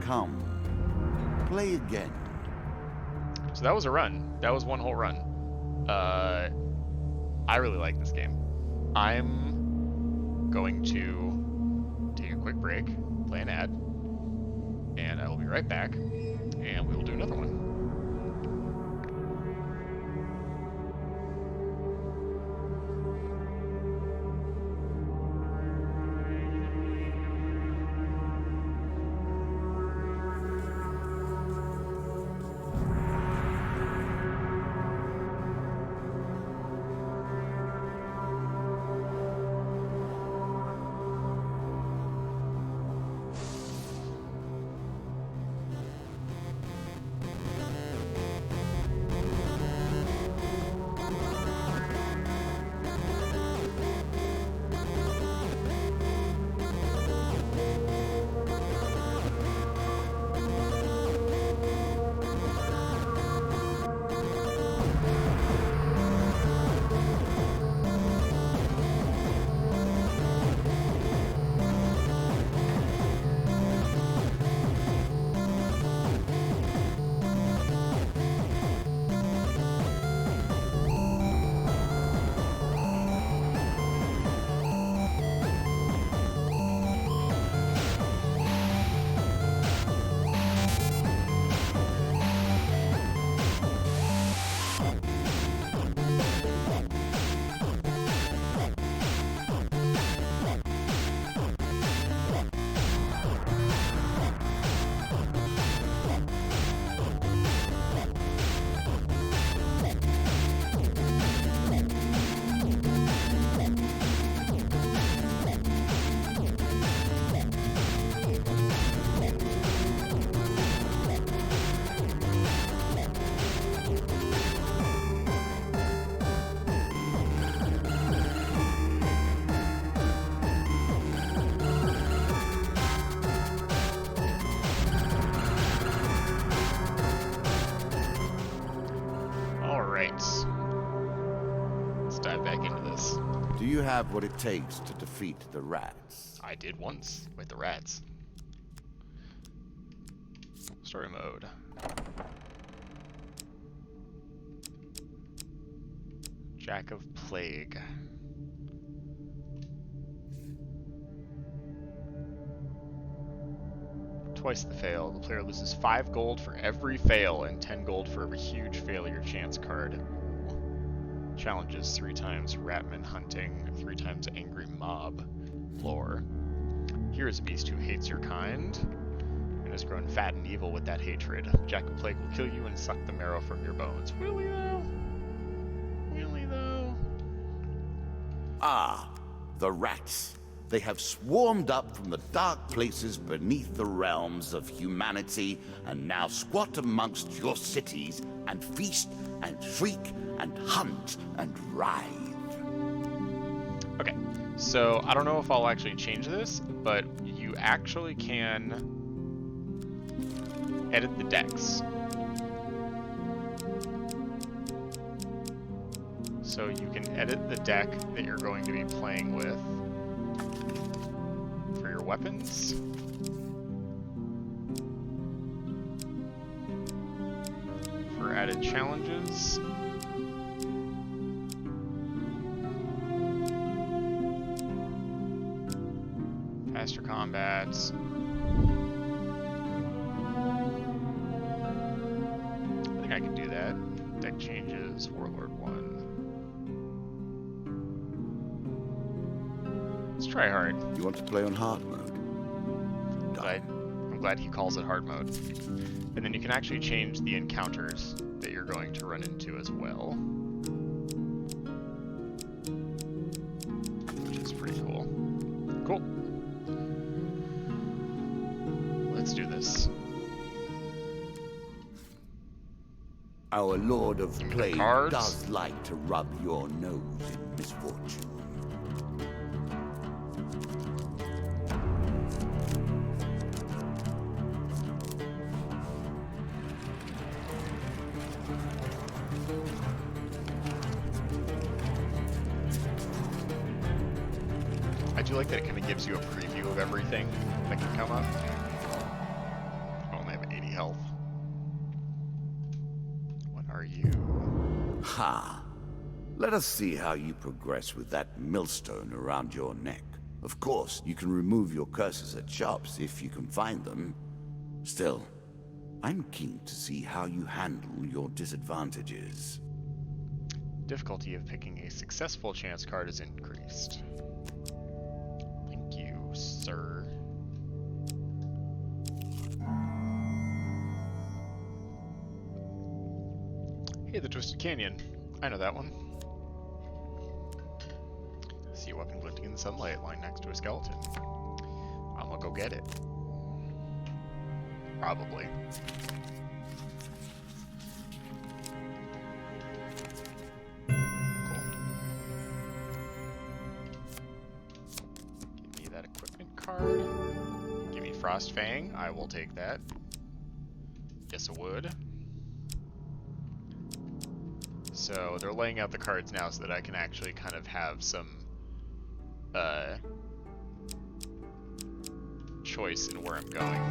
Come, play again. So that was a run. That was one whole run. I really like this game. I'm going to take a quick break, play an ad, and I will be right back, and we will do another one. Let's dive back into this. Do you have what it takes to defeat the rats? I did once with the rats. Story mode. Jack of Plague. Twice the fail. The player loses 5 gold for every fail and 10 gold for every huge failure chance card. Challenges 3 times Ratman hunting, 3 times angry mob lore. Here is a beast who hates your kind and has grown fat and evil with that hatred. Jack of Plague will kill you and suck the marrow from your bones. Really though? Really though? Ah, the rats. They have swarmed up from the dark places beneath the realms of humanity and now squat amongst your cities and feast and shriek and hunt and writhe. Okay, so I don't know if I'll actually change this, but you actually can edit the decks. So you can edit the deck that you're going to be playing with for your weapons. For added challenges. Faster combats. I think I can do that. Deck changes, Warlord 1. Let's try hard. You want to play on hard mode? I'm glad he calls it hard mode. And then you can actually change the encounters that you're going to run into as well. Which is pretty cool. Cool. Let's do this. Our Lord of Give me the Plague cards. does like to rub your nose in misfortune. I do like that it kind of gives you a preview of everything that can come up. I only have 80 health. What are you? Ha! Let us see how you progress with that millstone around your neck. Of course, you can remove your curses at shops if you can find them. Still, I'm keen to see how you handle your disadvantages. Difficulty of picking a successful chance card is increased. Thank you, sir. Hey, the Twisted Canyon. I know that one. See a weapon glinting in the sunlight lying next to a skeleton. I'm gonna go get it. Probably. Cool. Give me that equipment card. Give me Frost Fang. I will take that. Yes, I would. So they're laying out the cards now so that I can actually kind of have some choice in where I'm going.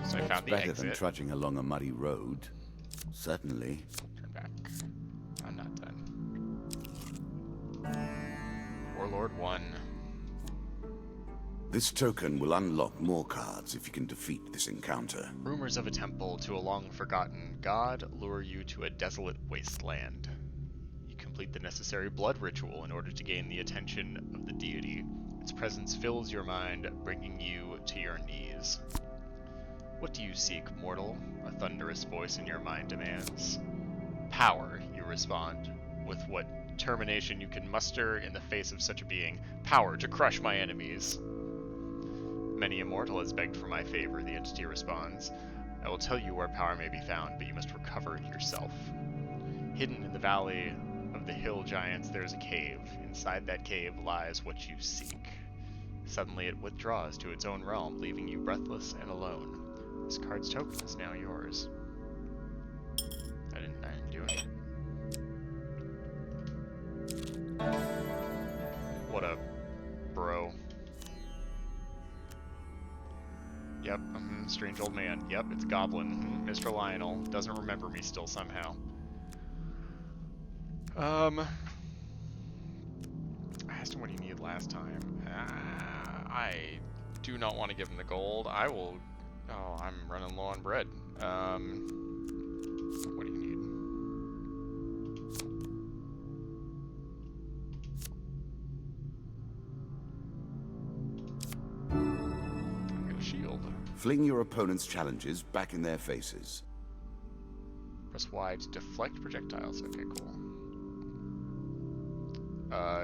So I found the Better exit. than trudging along a muddy road. Certainly. Turn back. I'm not done. Warlord 1. This token will unlock more cards if you can defeat this encounter. Rumors of a temple to a long-forgotten god lure you to a desolate wasteland. You complete the necessary blood ritual in order to gain the attention of the deity. Its presence fills your mind, bringing you to your knees. What do you seek, mortal? A thunderous voice in your mind demands. Power, you respond, with what determination you can muster in the face of such a being. Power to crush my enemies. Many a mortal has begged for my favor, the entity responds. I will tell you where power may be found, but you must recover it yourself. Hidden in the valley of the hill giants, there is a cave. Inside that cave lies what you seek. Suddenly it withdraws to its own realm, leaving you breathless and alone. This card's token is now yours. I didn't do it. What a bro. Yep, strange old man. Yep, it's a goblin. Mr. Lionel doesn't remember me still somehow. I asked him what he needed last time. I do not want to give him the gold. I will... Oh, I'm running low on bread. What do you need? I got a shield. Fling your opponent's challenges back in their faces. Press Y to deflect projectiles. Okay, cool.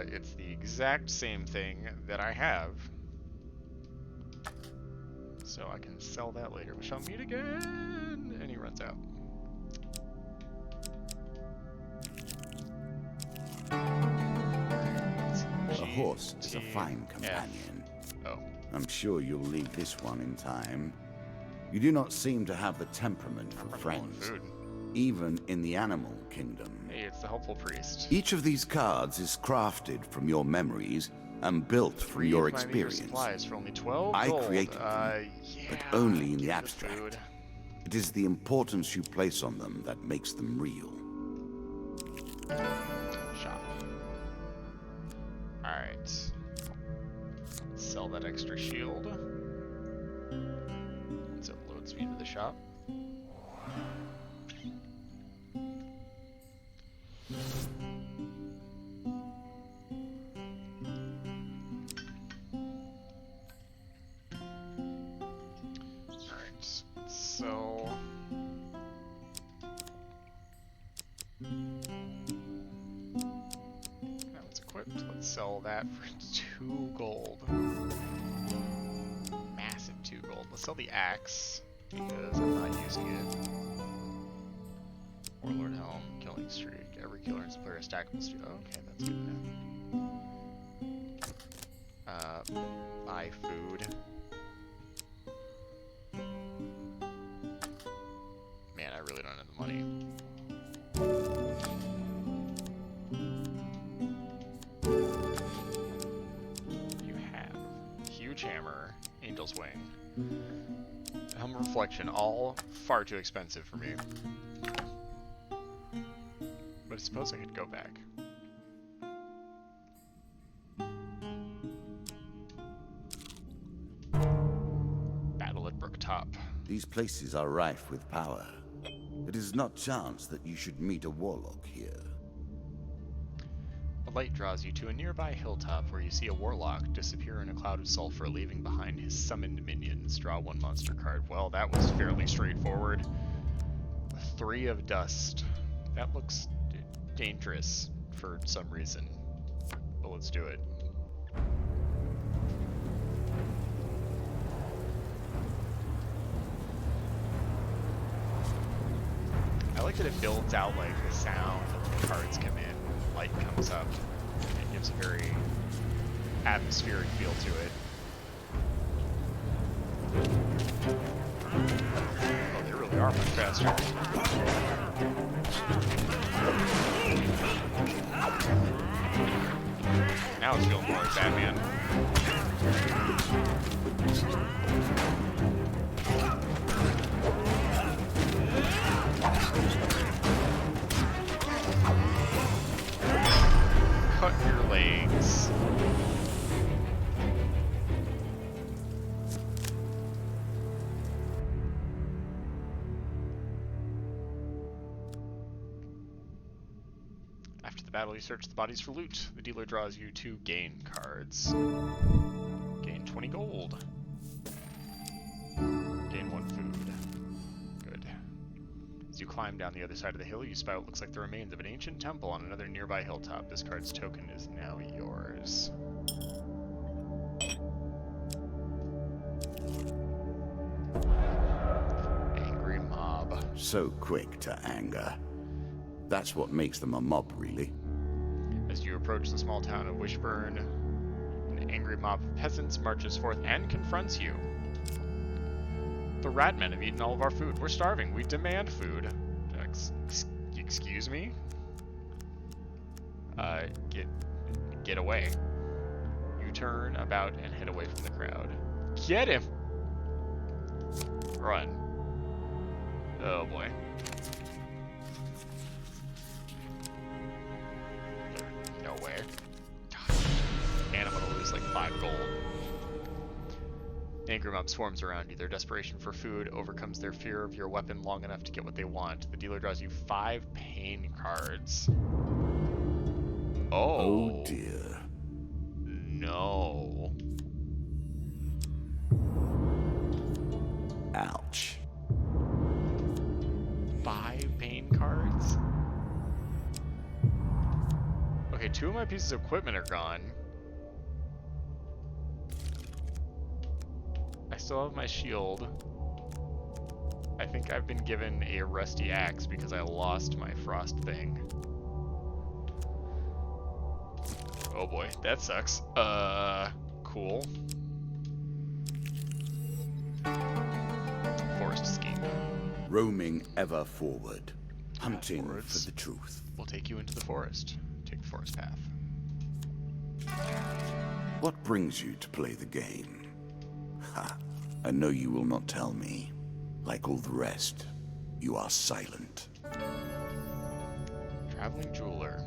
It's the exact same thing that I have. So I can sell that later. We shall meet again! And he runs out. A horse is a fine companion. Oh. I'm sure you'll leave this one in time. You do not seem to have the temperament for friends, Food. even in the animal kingdom. Hey, it's the helpful priest. Each of these cards is crafted from your memories and built from your experience. Supplies for only 12 I gold. created them, Yeah, but only in give the me abstract. food. It is the importance you place on them that makes them real. Shop. Alright. Sell that extra shield. So it loads me to the shop. Alright, so... That one's equipped. Let's sell that for 2 gold. Massive 2 gold. Let's sell the axe, because I'm not using it. Warlord Helm, killing streak. Every killer in this player has stackable streak. Oh, okay, that's good to know. Buy food. Man, I really don't have the money. You have Huge Hammer, Angel's Wing, Helm of Reflection, all far too expensive for me. But I suppose I could go back. shop. These places are rife with power. It is not chance that you should meet a warlock here. A light draws you to a nearby hilltop where you see a warlock disappear in a cloud of sulfur, leaving behind his summoned minions. Draw one monster card. Well, that was fairly straightforward. 3 of dust. That looks dangerous for some reason, but let's do it. I like that it builds out like the sound when the cards come in, light comes up. It gives a very atmospheric feel to it. Oh, they really are much faster. Now it's feeling more like Batman. Cut your legs. After the battle, you search the bodies for loot. The dealer draws you 2 gain cards. Gain 20 gold. Gain 1 food. Good. As you climb down the other side of the hill, you spy what looks like the remains of an ancient temple on another nearby hilltop. This card's token is now yours. Angry mob. So quick to anger. That's what makes them a mob, really. As you approach the small town of Wishburn, an angry mob of peasants marches forth and confronts you. The Ratmen have eaten all of our food. We're starving. We demand food. Excuse me? Get away. You turn about and head away from the crowd. Get him! Run. Oh boy. No way. And I'm gonna lose like 5 gold. The angry mob swarms around you. Their desperation for food overcomes their fear of your weapon long enough to get what they want. The dealer draws you 5 pain cards. Oh dear. No. Ouch. 5 pain cards? Okay, 2 of my pieces of equipment are gone. I still have my shield. I think I've been given a rusty axe because I lost my frost thing. Oh boy, that sucks. Cool. Forest escape. Roaming ever forward, hunting for Forwards. the truth. We'll take you into the forest. Take the forest path. What brings you to play the game? Ha! I know you will not tell me. Like all the rest, you are silent. Traveling jeweler.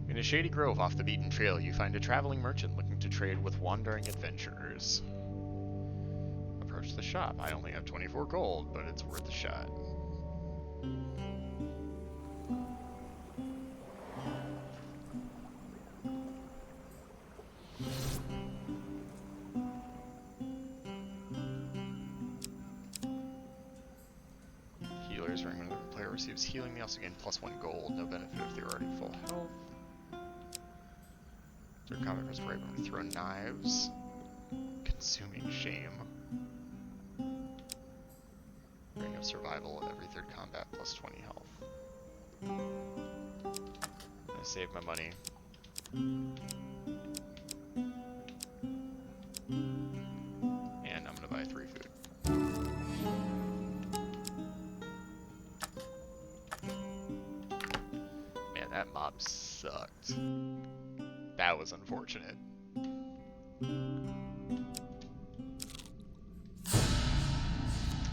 In a shady grove off the beaten trail, you find a traveling merchant looking to trade with wandering adventurers. Approach the shop. I only have 24 gold, but it's worth a shot. Healers, when the player receives healing, they also gain +1 gold. No benefit if they're already full health. Third combat restoration when we throw knives. Consuming shame. Ring of survival every third combat +20 health. I saved my money. And I'm gonna buy 3 food. Man, that mob sucked. That was unfortunate.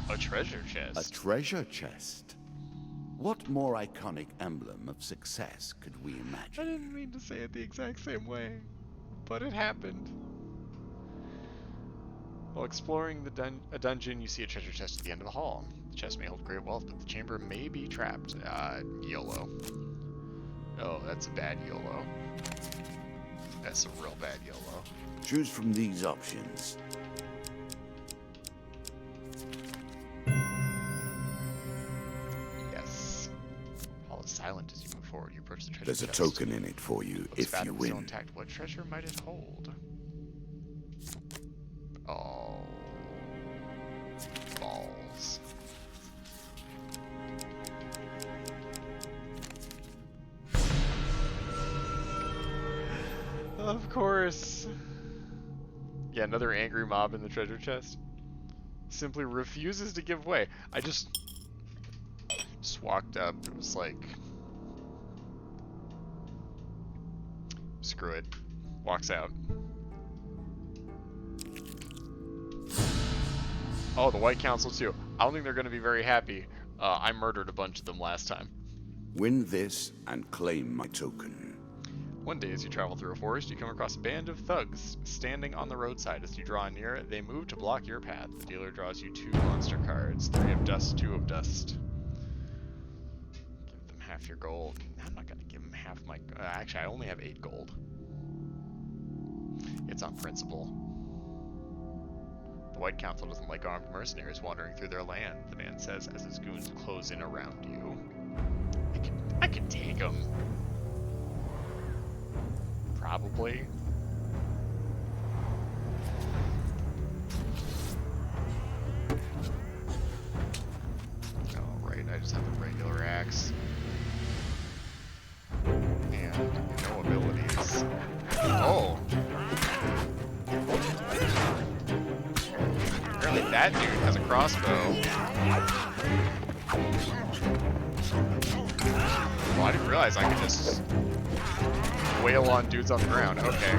A treasure chest. A treasure chest. What more iconic emblem of success could we I imagine? didn't mean to say it the exact same way, but it happened. While exploring a dungeon, you see a treasure chest at the end of the hall. The chest may hold great wealth, but the chamber may be trapped. YOLO. Oh, that's a bad YOLO. That's a real bad YOLO. Choose from these options. Yes. Hall is silent as you move forward. You approach the treasure There's a chest. token in it for you Looks if fat you but still win. intact. What treasure might it hold? Oh. Balls. Of course. Yeah, another angry mob in the treasure chest. Simply refuses to give way. I just walked up. It was like, screw it. Walks out. Oh, the White Council too. I don't think they're going to be very happy. I murdered a bunch of them last time. Win this and claim my token. One day, as you travel through a forest, you come across a band of thugs standing on the roadside. As you draw near, they move to block your path. The dealer draws you 2 monster cards, 3 of dust, 2 of dust. Give them half your gold. I'm not going to give them half my... actually, I only have 8 gold. It's on principle. The White Council doesn't like armed mercenaries wandering through their land, the man says as his goons close in around you. I could take them. Probably. Oh, right, I just have a regular axe. And no abilities. Oh! Apparently that dude has a crossbow. Well, I didn't realize I could just wail on dudes on the ground. Okay.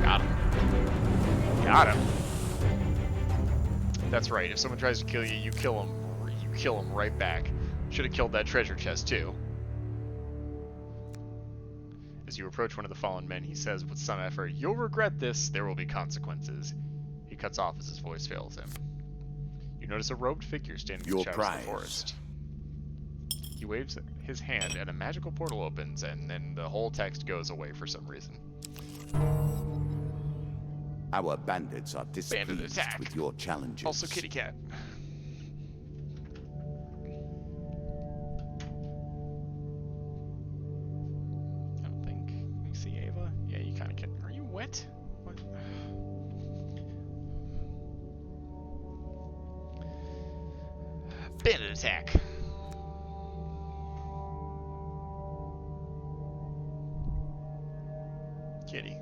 Got him. Got him. That's right. If someone tries to kill you, you kill him. You kill him right back. Should have killed that treasure chest too. As you approach one of the fallen men, he says with some effort, "You'll regret this. There will be consequences." He cuts off as his voice fails him. You notice a robed figure standing in the shadows of the forest. He waves his hand and a magical portal opens, and then the whole text goes away for some reason. Our bandits are displeased attack. with your challenges. Also kitty cat. I don't think. Can you see Ava? Yeah, you kind of can. Are you wet? What? Bandit attack. Kitty.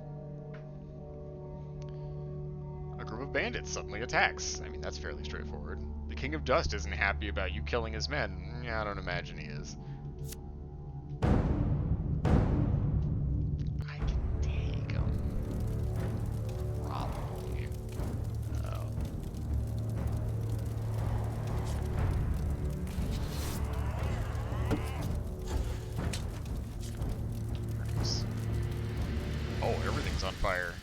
A group of bandits suddenly attacks. I mean, that's fairly straightforward. The King of Dust isn't happy about you killing his men. Yeah, I don't imagine he is. I can take him. Probably. Oh. Oh, everything's on fire.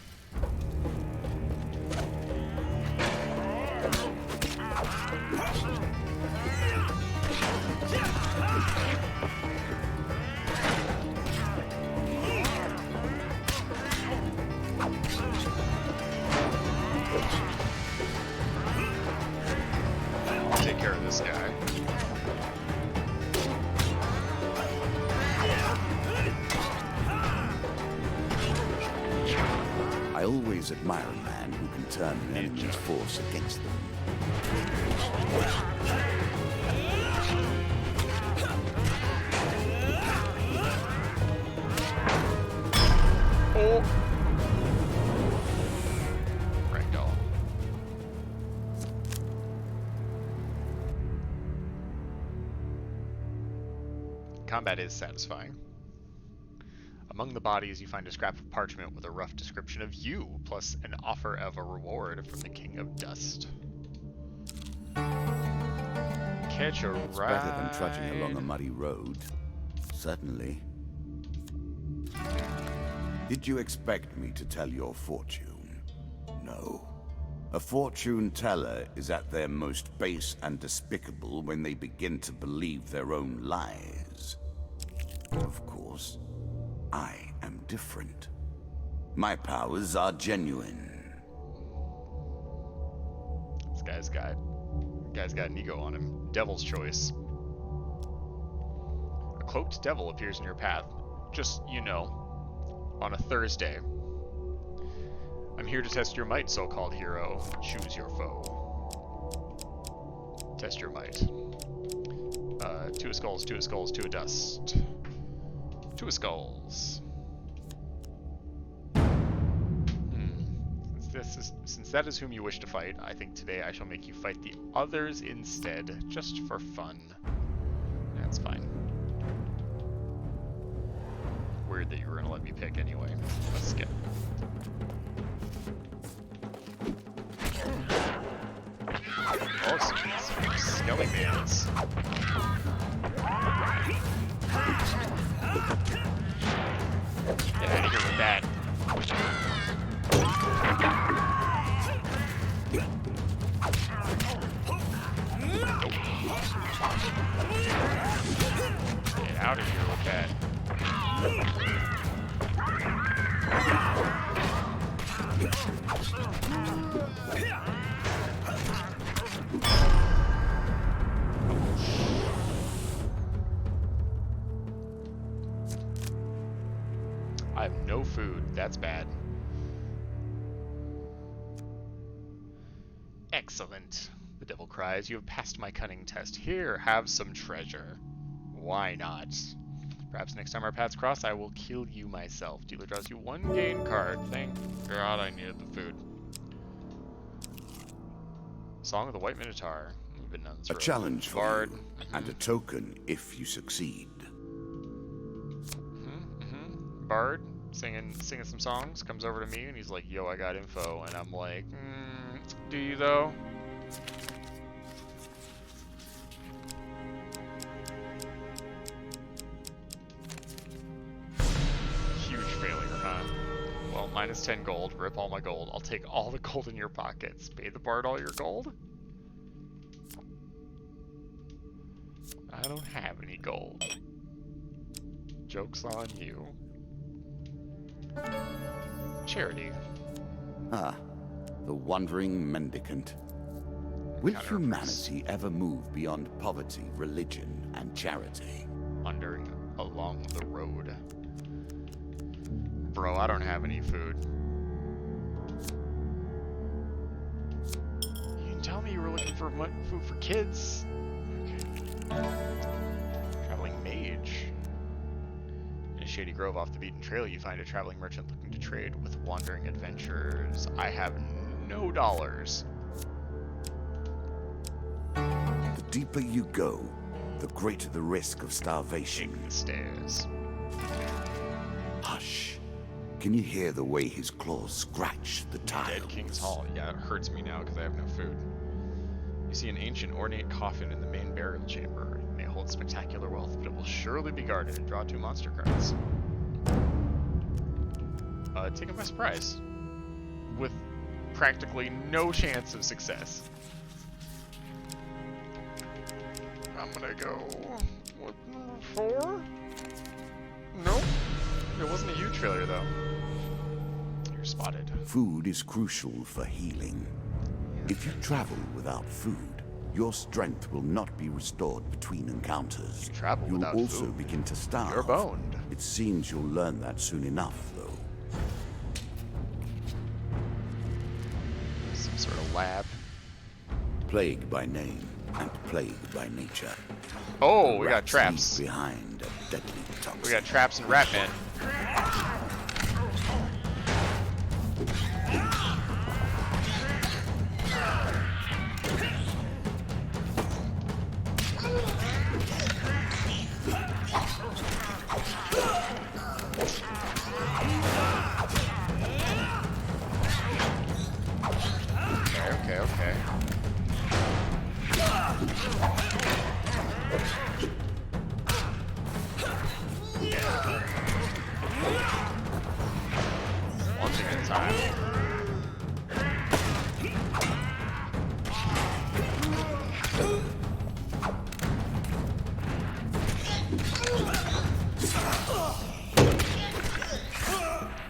Take care of this guy. I always admire a man who can turn an enemy's force against them. Oh! Ragdoll. Combat is satisfying. A Among the bodies, you find a scrap of parchment with a rough description of you, plus an offer of a reward from the King of Dust. Catch a It's ride. better than trudging along a muddy road. Certainly. Did you expect me to tell your fortune? No. A fortune teller is at their most base and despicable when they begin to believe their own lies. Of course, I am different. My powers are genuine. This guy's got an ego on him. Devil's choice. A cloaked devil appears in your path. Just, you know, on a Thursday. I'm here to test your might, so-called hero. Choose your foe. Test your might. 2 of skulls, 2 of skulls, 2 of dust. 2 of skulls. Since that is whom you wish to fight, I think today I shall make you fight the others instead, just for fun. That's fine. Weird that you were gonna let me pick anyway. Let's skip. Oh, some skelly mans. Get out of here with that. Get out of here with that. I have no food. That's bad. Excellent. The devil cries, you have passed my cunning test. Here, have some treasure. Why not? Perhaps next time our paths cross, I will kill you myself. Dealer draws you 1 gain card. Thank God I needed the food. Song of the White Minotaur. We've been down this road. A challenge for Bard. you, and a token if you succeed. Bard singing some songs, comes over to me and he's like, yo, I got info, and I'm like, do you though? Huge failure, huh? Well, minus 10 gold, rip all my gold. I'll take all the gold in your pockets. Pay the Bard all your gold? I don't have any gold. Joke's on you. Charity. Ah, the wandering mendicant. Will humanity ever move beyond poverty, religion, and charity? Wandering along the road. Bro, I don't have any food. You didn't tell me you were looking for food for kids. Okay. Traveling mage. In a shady grove off the beaten trail, you find a traveling merchant looking to trade with wandering adventurers. I have no dollars. The deeper you go, the greater the risk of starvation. Take the stairs. Hush. Can you hear the way his claws scratch the tiles? Dead King's Hall. Yeah, it hurts me now because I have no food. You see an ancient ornate coffin in the main burial chamber. It may hold spectacular wealth, but it will surely be guarded and draw 2 monster cards. Taken by surprise. With practically no chance of success. I'm gonna go with number 4? Nope. It wasn't a huge failure though. You're spotted. Food is crucial for healing. If you travel without food, your strength will not be restored between encounters. Travel You'll without also food. begin to starve. You're boned. It seems you'll learn that soon enough, though. Some sort of lab. Plague by name and plague by nature. Oh, we got Rats traps. leave behind a deadly toxin. We got traps and Ratman.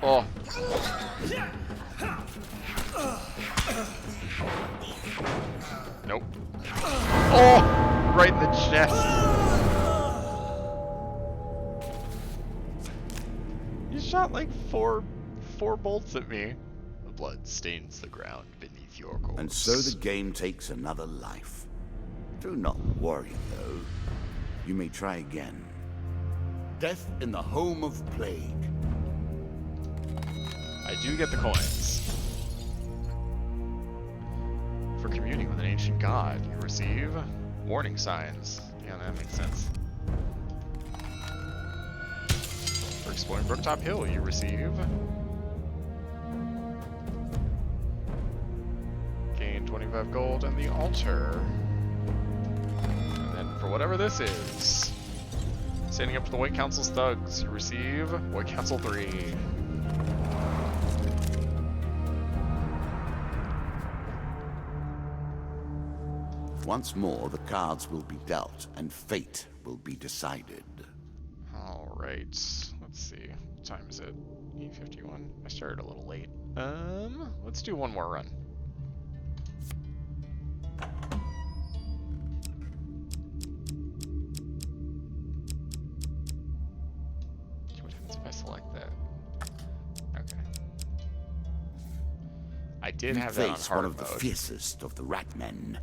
Oh. Nope. Oh! Right in the chest. You shot like four bolts at me. The blood stains the ground beneath your corpse. And so the game takes another life. Do not worry, though. You may try again. Death in the home of plague. I do get the coins. For communing with an ancient god, you receive warning signs. Yeah, that makes sense. For exploring Brooktop Hill, you receive... gain 25 gold and the altar. And then for whatever this is... standing up to the White Council's thugs, you receive White Council 3. Once more, the cards will be dealt, and fate will be decided. Alright, let's see. What time is it? 8:51. I started a little late. Let's do one more run. What happens if I select that? Okay. I did have that on Face hard one of the mode. fiercest of the rat men.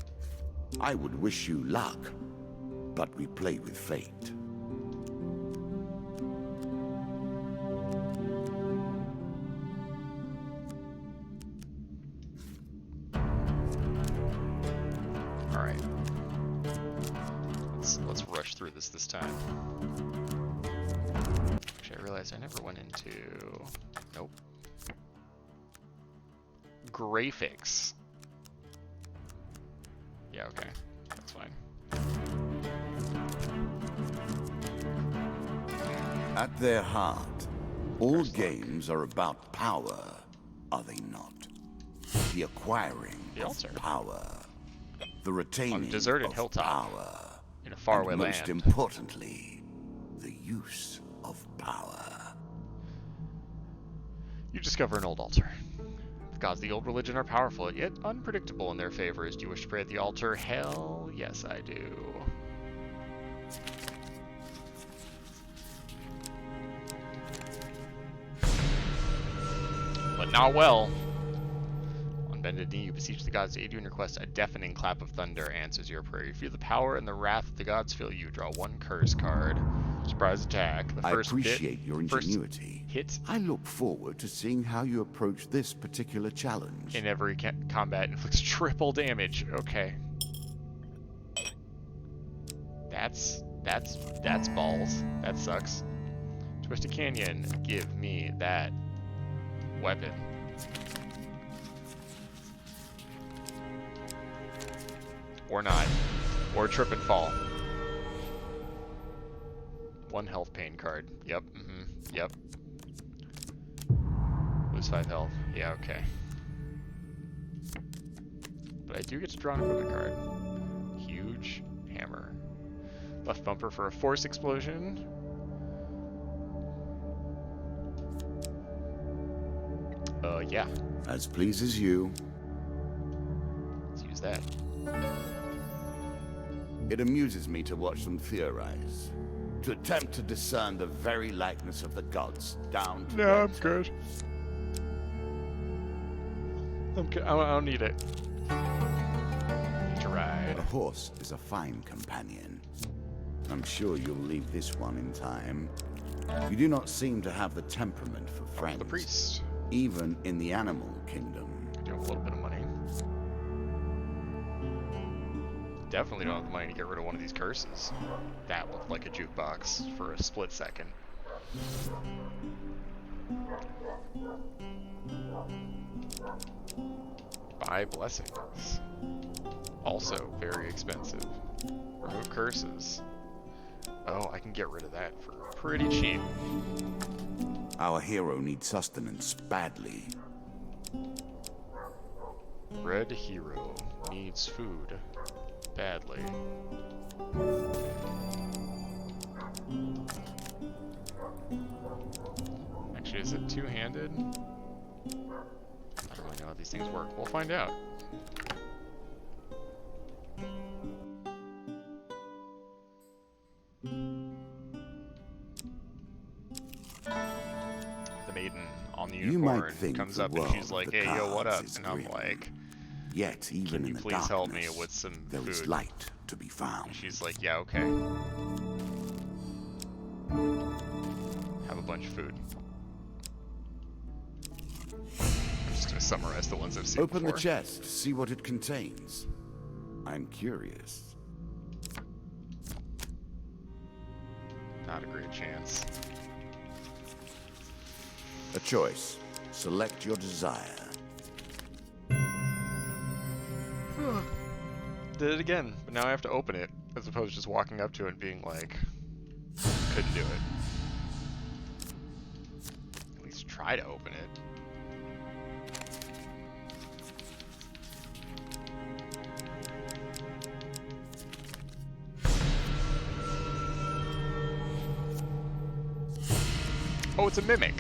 I would wish you luck, but we play with fate. Alright. Let's rush through this time. Actually, I realized I never went into... Nope. Graphics. Yeah, okay. That's fine. At their heart, all games are about power, are they not? The acquiring The of altar. power. The retaining deserted of hilltop. power. In a faraway and land. most importantly, the use of power. You discover an old altar. The gods of the old religion are powerful, yet unpredictable in their favors. Do you wish to pray at the altar? Hell, yes I do. But not well. On bended knee, you beseech the gods to aid you in your quest. A deafening clap of thunder answers your prayer. You feel the power and the wrath of the gods fill you. Draw one curse card. Surprise attack. The I first appreciate your first ingenuity. hit I look forward to seeing how you approach this particular challenge. in every combat inflicts triple damage. Okay. That's balls. That sucks. Twisted Canyon, give me that weapon. Or not. Or trip and fall. One health pain card. Yep. Yep. Lose 5 health. Yeah, okay. But I do get to draw an equipment card. Huge hammer. Left bumper for a force explosion. Yeah. As pleases you. Let's use that. It amuses me to watch them theorize. To attempt to discern the very likeness of the gods down to their good. I don't need it. Need to ride. A horse is a fine companion. I'm sure you'll leave this one in time. You do not seem to have the temperament for friends. The priest. Even in the animal kingdom. I do have a little bit of money. Definitely don't have the money to get rid of one of these curses. That looked like a jukebox for a split second. Buy blessings. Also very expensive. Remove curses. Oh, I can get rid of that for pretty cheap. Our hero needs sustenance badly. Red hero needs food badly. Actually, is it two-handed? I don't really know how these things work. We'll find out. The maiden on the unicorn comes up and she's like, "Hey, yo, what up?" And I'm like, "Yet even "Can you in the please help me darkness, with some there food?" was light to be found." And she's like, "Yeah, okay. Have a bunch of food." I'm just gonna summarize the ones I've seen Open before. the chest, see what it contains. I'm curious. Not a great chance. A choice. Select your desire. Did it again, but now I have to open it, as opposed to just walking up to it and being like, couldn't do it. At least try to open it. Oh, it's a mimic.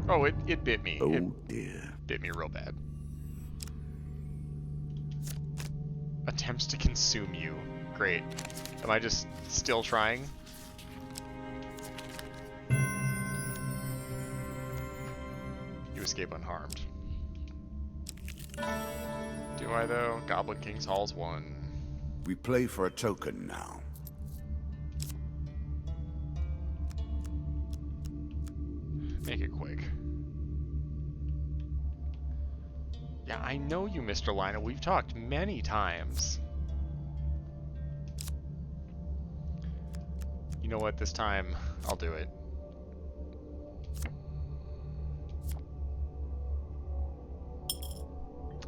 Oh, it bit me. Oh It dear. bit me real bad. Attempts to consume you. Great. Am I just still trying? You escape unharmed. Do I, though? Goblin King's Hall's one. We play for a token now. Make it quick. Yeah, I know you, Mr. Lina. We've talked many times. You know what? This time, I'll do it.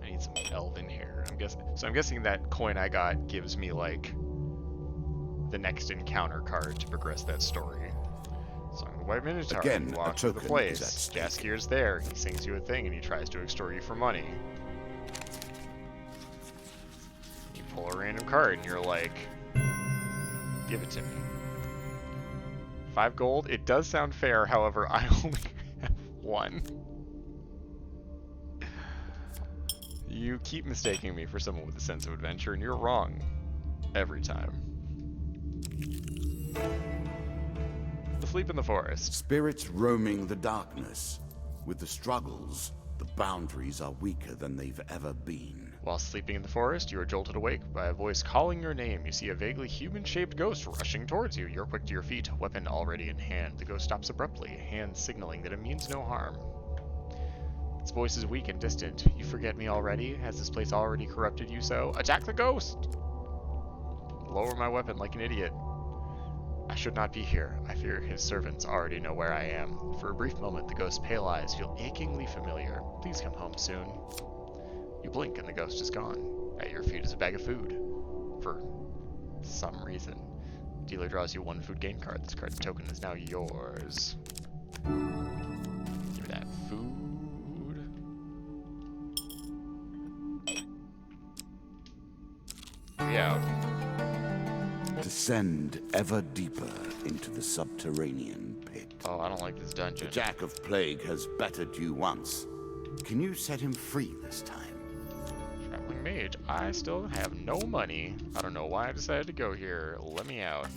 I need some elven hair. I'm guessing that coin I got gives me, like, the next encounter card to progress that story. Song of the White Minotaur. Again, You a walk through the token is place. at stake. Jaskier's there. He sings you a thing and he tries to extort you for money. You pull a random card and you're like, give it to me. 5 gold? It does sound fair, however, I only have 1. You keep mistaking me for someone with a sense of adventure, and you're wrong. Every time. Asleep in the forest. Spirits roaming the darkness. With the struggles, the boundaries are weaker than they've ever been. While sleeping in the forest, you are jolted awake by a voice calling your name. You see a vaguely human-shaped ghost rushing towards you. You're quick to your feet, weapon already in hand. The ghost stops abruptly, hand signaling that it means no harm. Its voice is weak and distant. You forget me already? Has this place already corrupted you so? Attack the ghost! Lower my weapon like an idiot. I should not be here. I fear his servants already know where I am. For a brief moment, the ghost's pale eyes feel achingly familiar. Please come home soon. You blink and the ghost is gone. At your feet is a bag of food. For some reason. Dealer draws you 1 food gain card. This card token is now yours. Give me that food. We out. Descend ever deeper into the subterranean pit. Oh, I don't like this dungeon. The Jack of Plague has battered you once. Can you set him free this time? Traveling mage. I still have no money. I don't know why I decided to go here. Let me out.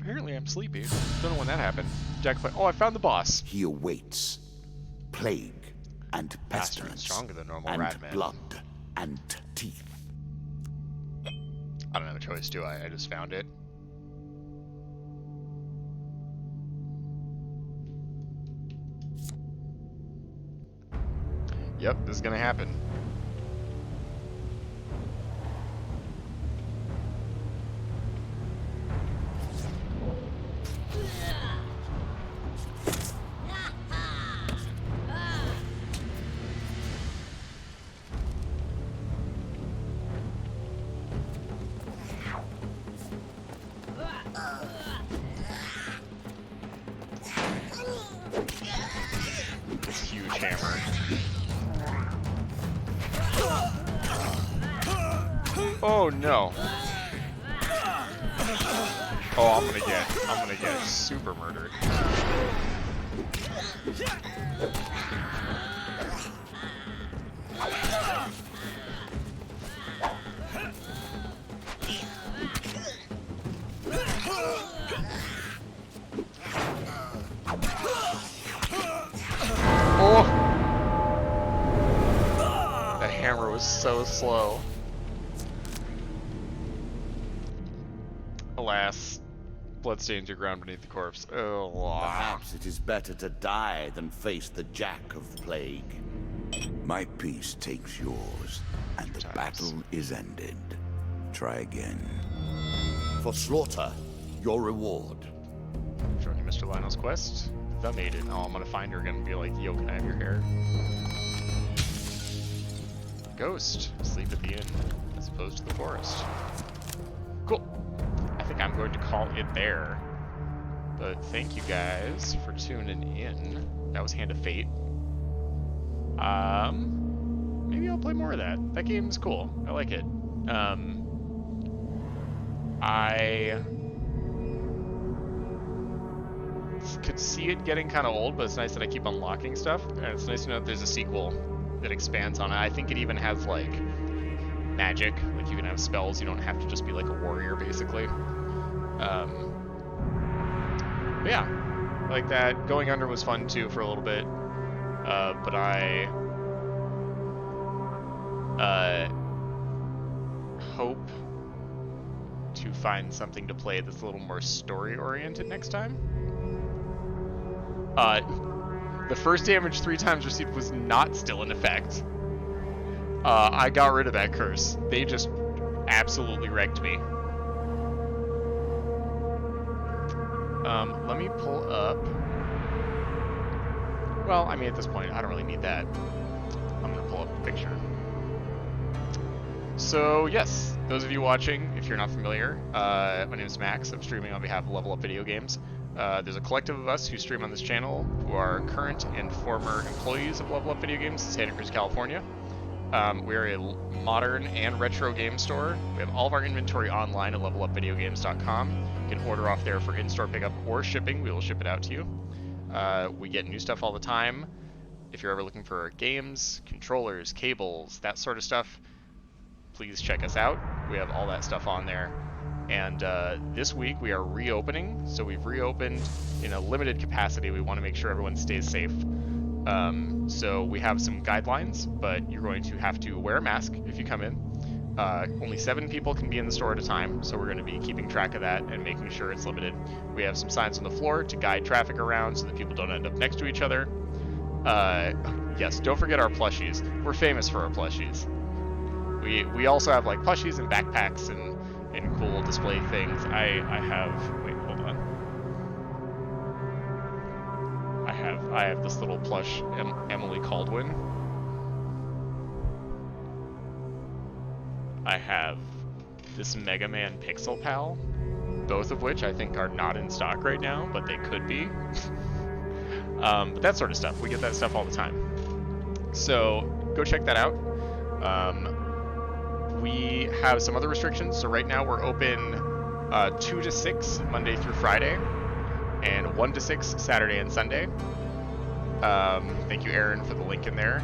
Apparently I'm sleepy. Don't know when that happened. Jack, oh, I found the boss. He awaits plague and Faster and pestilence stronger than normal and rat man. blood and teeth. I don't have a choice, do I? I just found it. Yep, this is gonna happen. Oh no. Oh, I'm gonna get super murdered. Oh! That hammer was so slow. Alas, blood stains your ground beneath the corpse. Oh. Perhaps it is better to die than face the jack of plague. My piece takes yours, and the battle is ended. Try again. For slaughter, your reward. Showing you Mr. Lionel's quest. The maiden. Oh, I'm gonna find her again and be like, yo, can I have your hair? Ghost. Sleep at the inn, as opposed to the forest. Cool. I think I'm going to call it there. But thank you guys for tuning in. That was Hand of Fate. Maybe I'll play more of that. That game's cool. I like it. I could see it getting kind of old, but it's nice that I keep unlocking stuff. And it's nice to know that there's a sequel that expands on it. I think it even has, like, magic. Like, you can have spells. You don't have to just be, like, a warrior, basically. But yeah. Like that. Going Under was fun, too, for a little bit. But I hope to find something to play that's a little more story-oriented next time. The first damage 3 times received was not still in effect. I got rid of that curse. They just absolutely wrecked me. Let me pull up. Well, I mean, at this point, I don't really need that. I'm gonna pull up the picture. So, yes, those of you watching, if you're not familiar, my name is Max. I'm streaming on behalf of Level Up Video Games. There's a collective of us who stream on this channel who are current and former employees of Level Up Video Games in Santa Cruz, California. We are a modern and retro game store. We have all of our inventory online at levelupvideogames.com. You can order off there for in-store pickup or shipping. We will ship it out to you. We get new stuff all the time. If you're ever looking for games, controllers, cables, that sort of stuff, please check us out. We have all that stuff on there. And this week we are reopening. So we've reopened in a limited capacity. We want to make sure everyone stays safe. So we have some guidelines, but you're going to have to wear a mask if you come in. Only 7 people can be in the store at a time, so we're going to be keeping track of that and making sure it's limited. We have some signs on the floor to guide traffic around so that people don't end up next to each other. Yes, don't forget our plushies. We're famous for our plushies. We also have like plushies and backpacks and cool display things. I have, wait, hold on. I have this little plush Emily Caldwin. I have this Mega Man Pixel Pal, both of which I think are not in stock right now, but they could be. But that sort of stuff, we get that stuff all the time. So go check that out. We have some other restrictions. So right now we're open 2 to 6 Monday through Friday, and 1 to 6 Saturday and Sunday. Thank you, Aaron, for the link in there.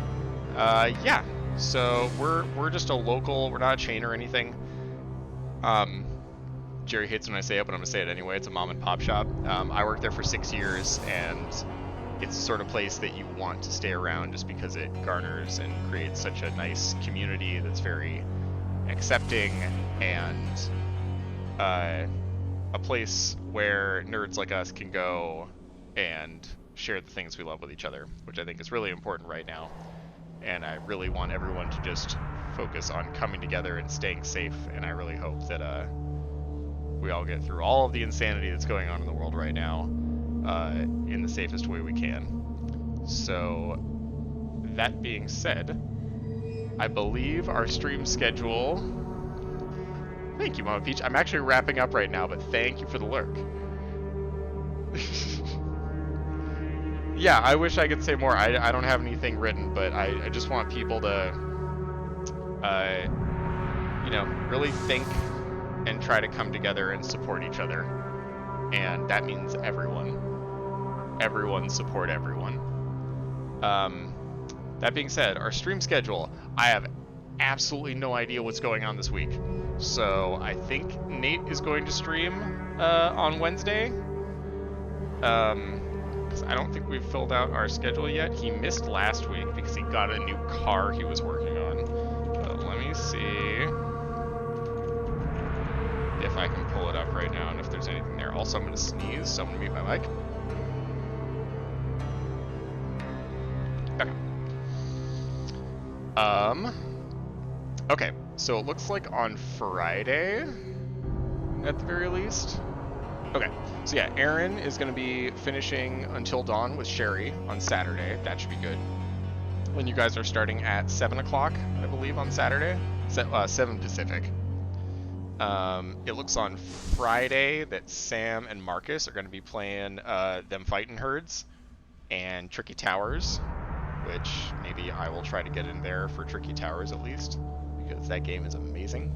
Yeah. So we're just a local, we're not a chain or anything. Jerry hates when I say it, but I'm gonna say it anyway. It's a mom and pop shop. I worked there for 6 years, and it's the sort of place that you want to stay around just because it garners and creates such a nice community that's very accepting, and a place where nerds like us can go and share the things we love with each other, which I think is really important right now. And I really want everyone to just focus on coming together and staying safe, and I really hope that we all get through all of the insanity that's going on in the world right now in the safest way we can. So, that being said, I believe our stream schedule... Thank you, Mama Peach. I'm actually wrapping up right now, but thank you for the lurk. Yeah, I wish I could say more. I don't have anything written, but I just want people to, really think and try to come together and support each other. And that means everyone. Everyone support everyone. That being said, our stream schedule, I have absolutely no idea what's going on this week. So I think Nate is going to stream on Wednesday. Because I don't think we've filled out our schedule yet. He missed last week because he got a new car he was working on. But let me see if I can pull it up right now and if there's anything there. Also, I'm going to sneeze, so I'm going to mute my mic. Okay. Okay, so it looks like on Friday, at the very least. Okay, so yeah, Aaron is going to be finishing Until Dawn with Sherry on Saturday. That should be good. When you guys are starting at 7 o'clock, I believe, on Saturday. 7 Pacific. It looks on Friday that Sam and Marcus are going to be playing Them Fightin' Herds and Tricky Towers, which maybe I will try to get in there for Tricky Towers at least, because that game is amazing.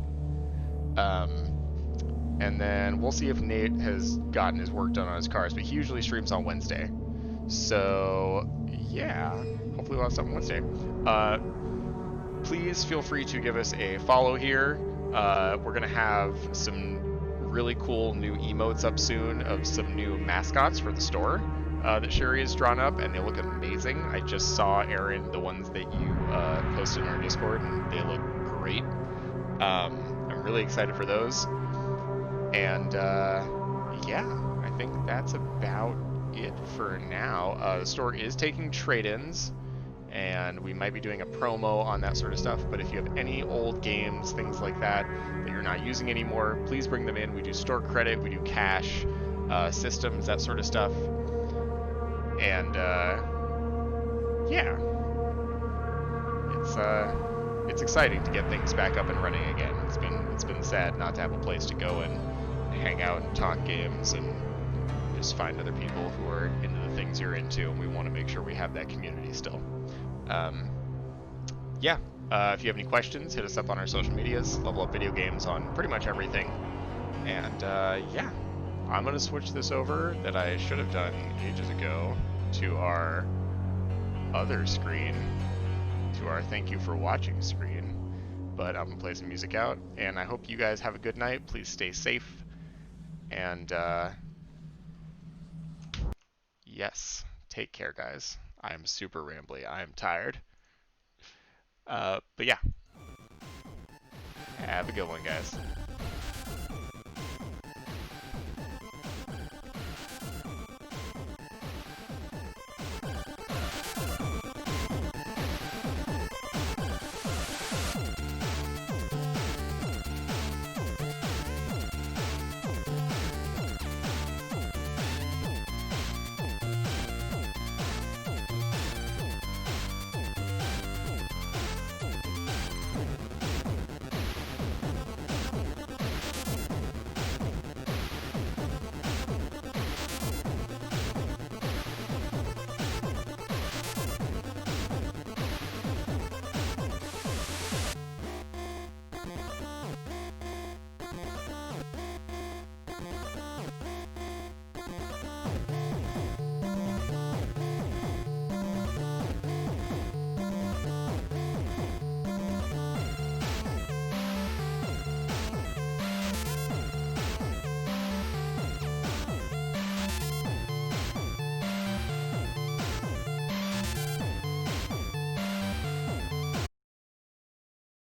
And then we'll see if Nate has gotten his work done on his cars, but he usually streams on Wednesday. So, yeah, hopefully we'll have something Wednesday. Please feel free to give us a follow here. We're going to have some really cool new emotes up soon of some new mascots for the store that Sherry has drawn up, and they look amazing. I just saw, Aaron, the ones that you posted in our Discord, and they look great. I'm really excited for those. And yeah, I think that's about it for now. The store is taking trade-ins, and we might be doing a promo on that sort of stuff. But if you have any old games, things like that, that you're not using anymore, please bring them in. We do store credit, we do cash, systems, that sort of stuff. And yeah, it's exciting to get things back up and running again. It's been sad not to have a place to go and hang out and talk games and just find other people who are into the things you're into, and we want to make sure we have that community still. Yeah, if you have any questions, hit us up on our social medias, Level Up Video Games on pretty much everything. And yeah, I'm going to switch this over that I should have done ages ago to our other screen, to our thank you for watching screen. But I'm going to play some music out, and I hope you guys have a good night. Please stay safe. And yes, take care, guys. I'm super rambly. I am tired. But yeah, have a good one, guys.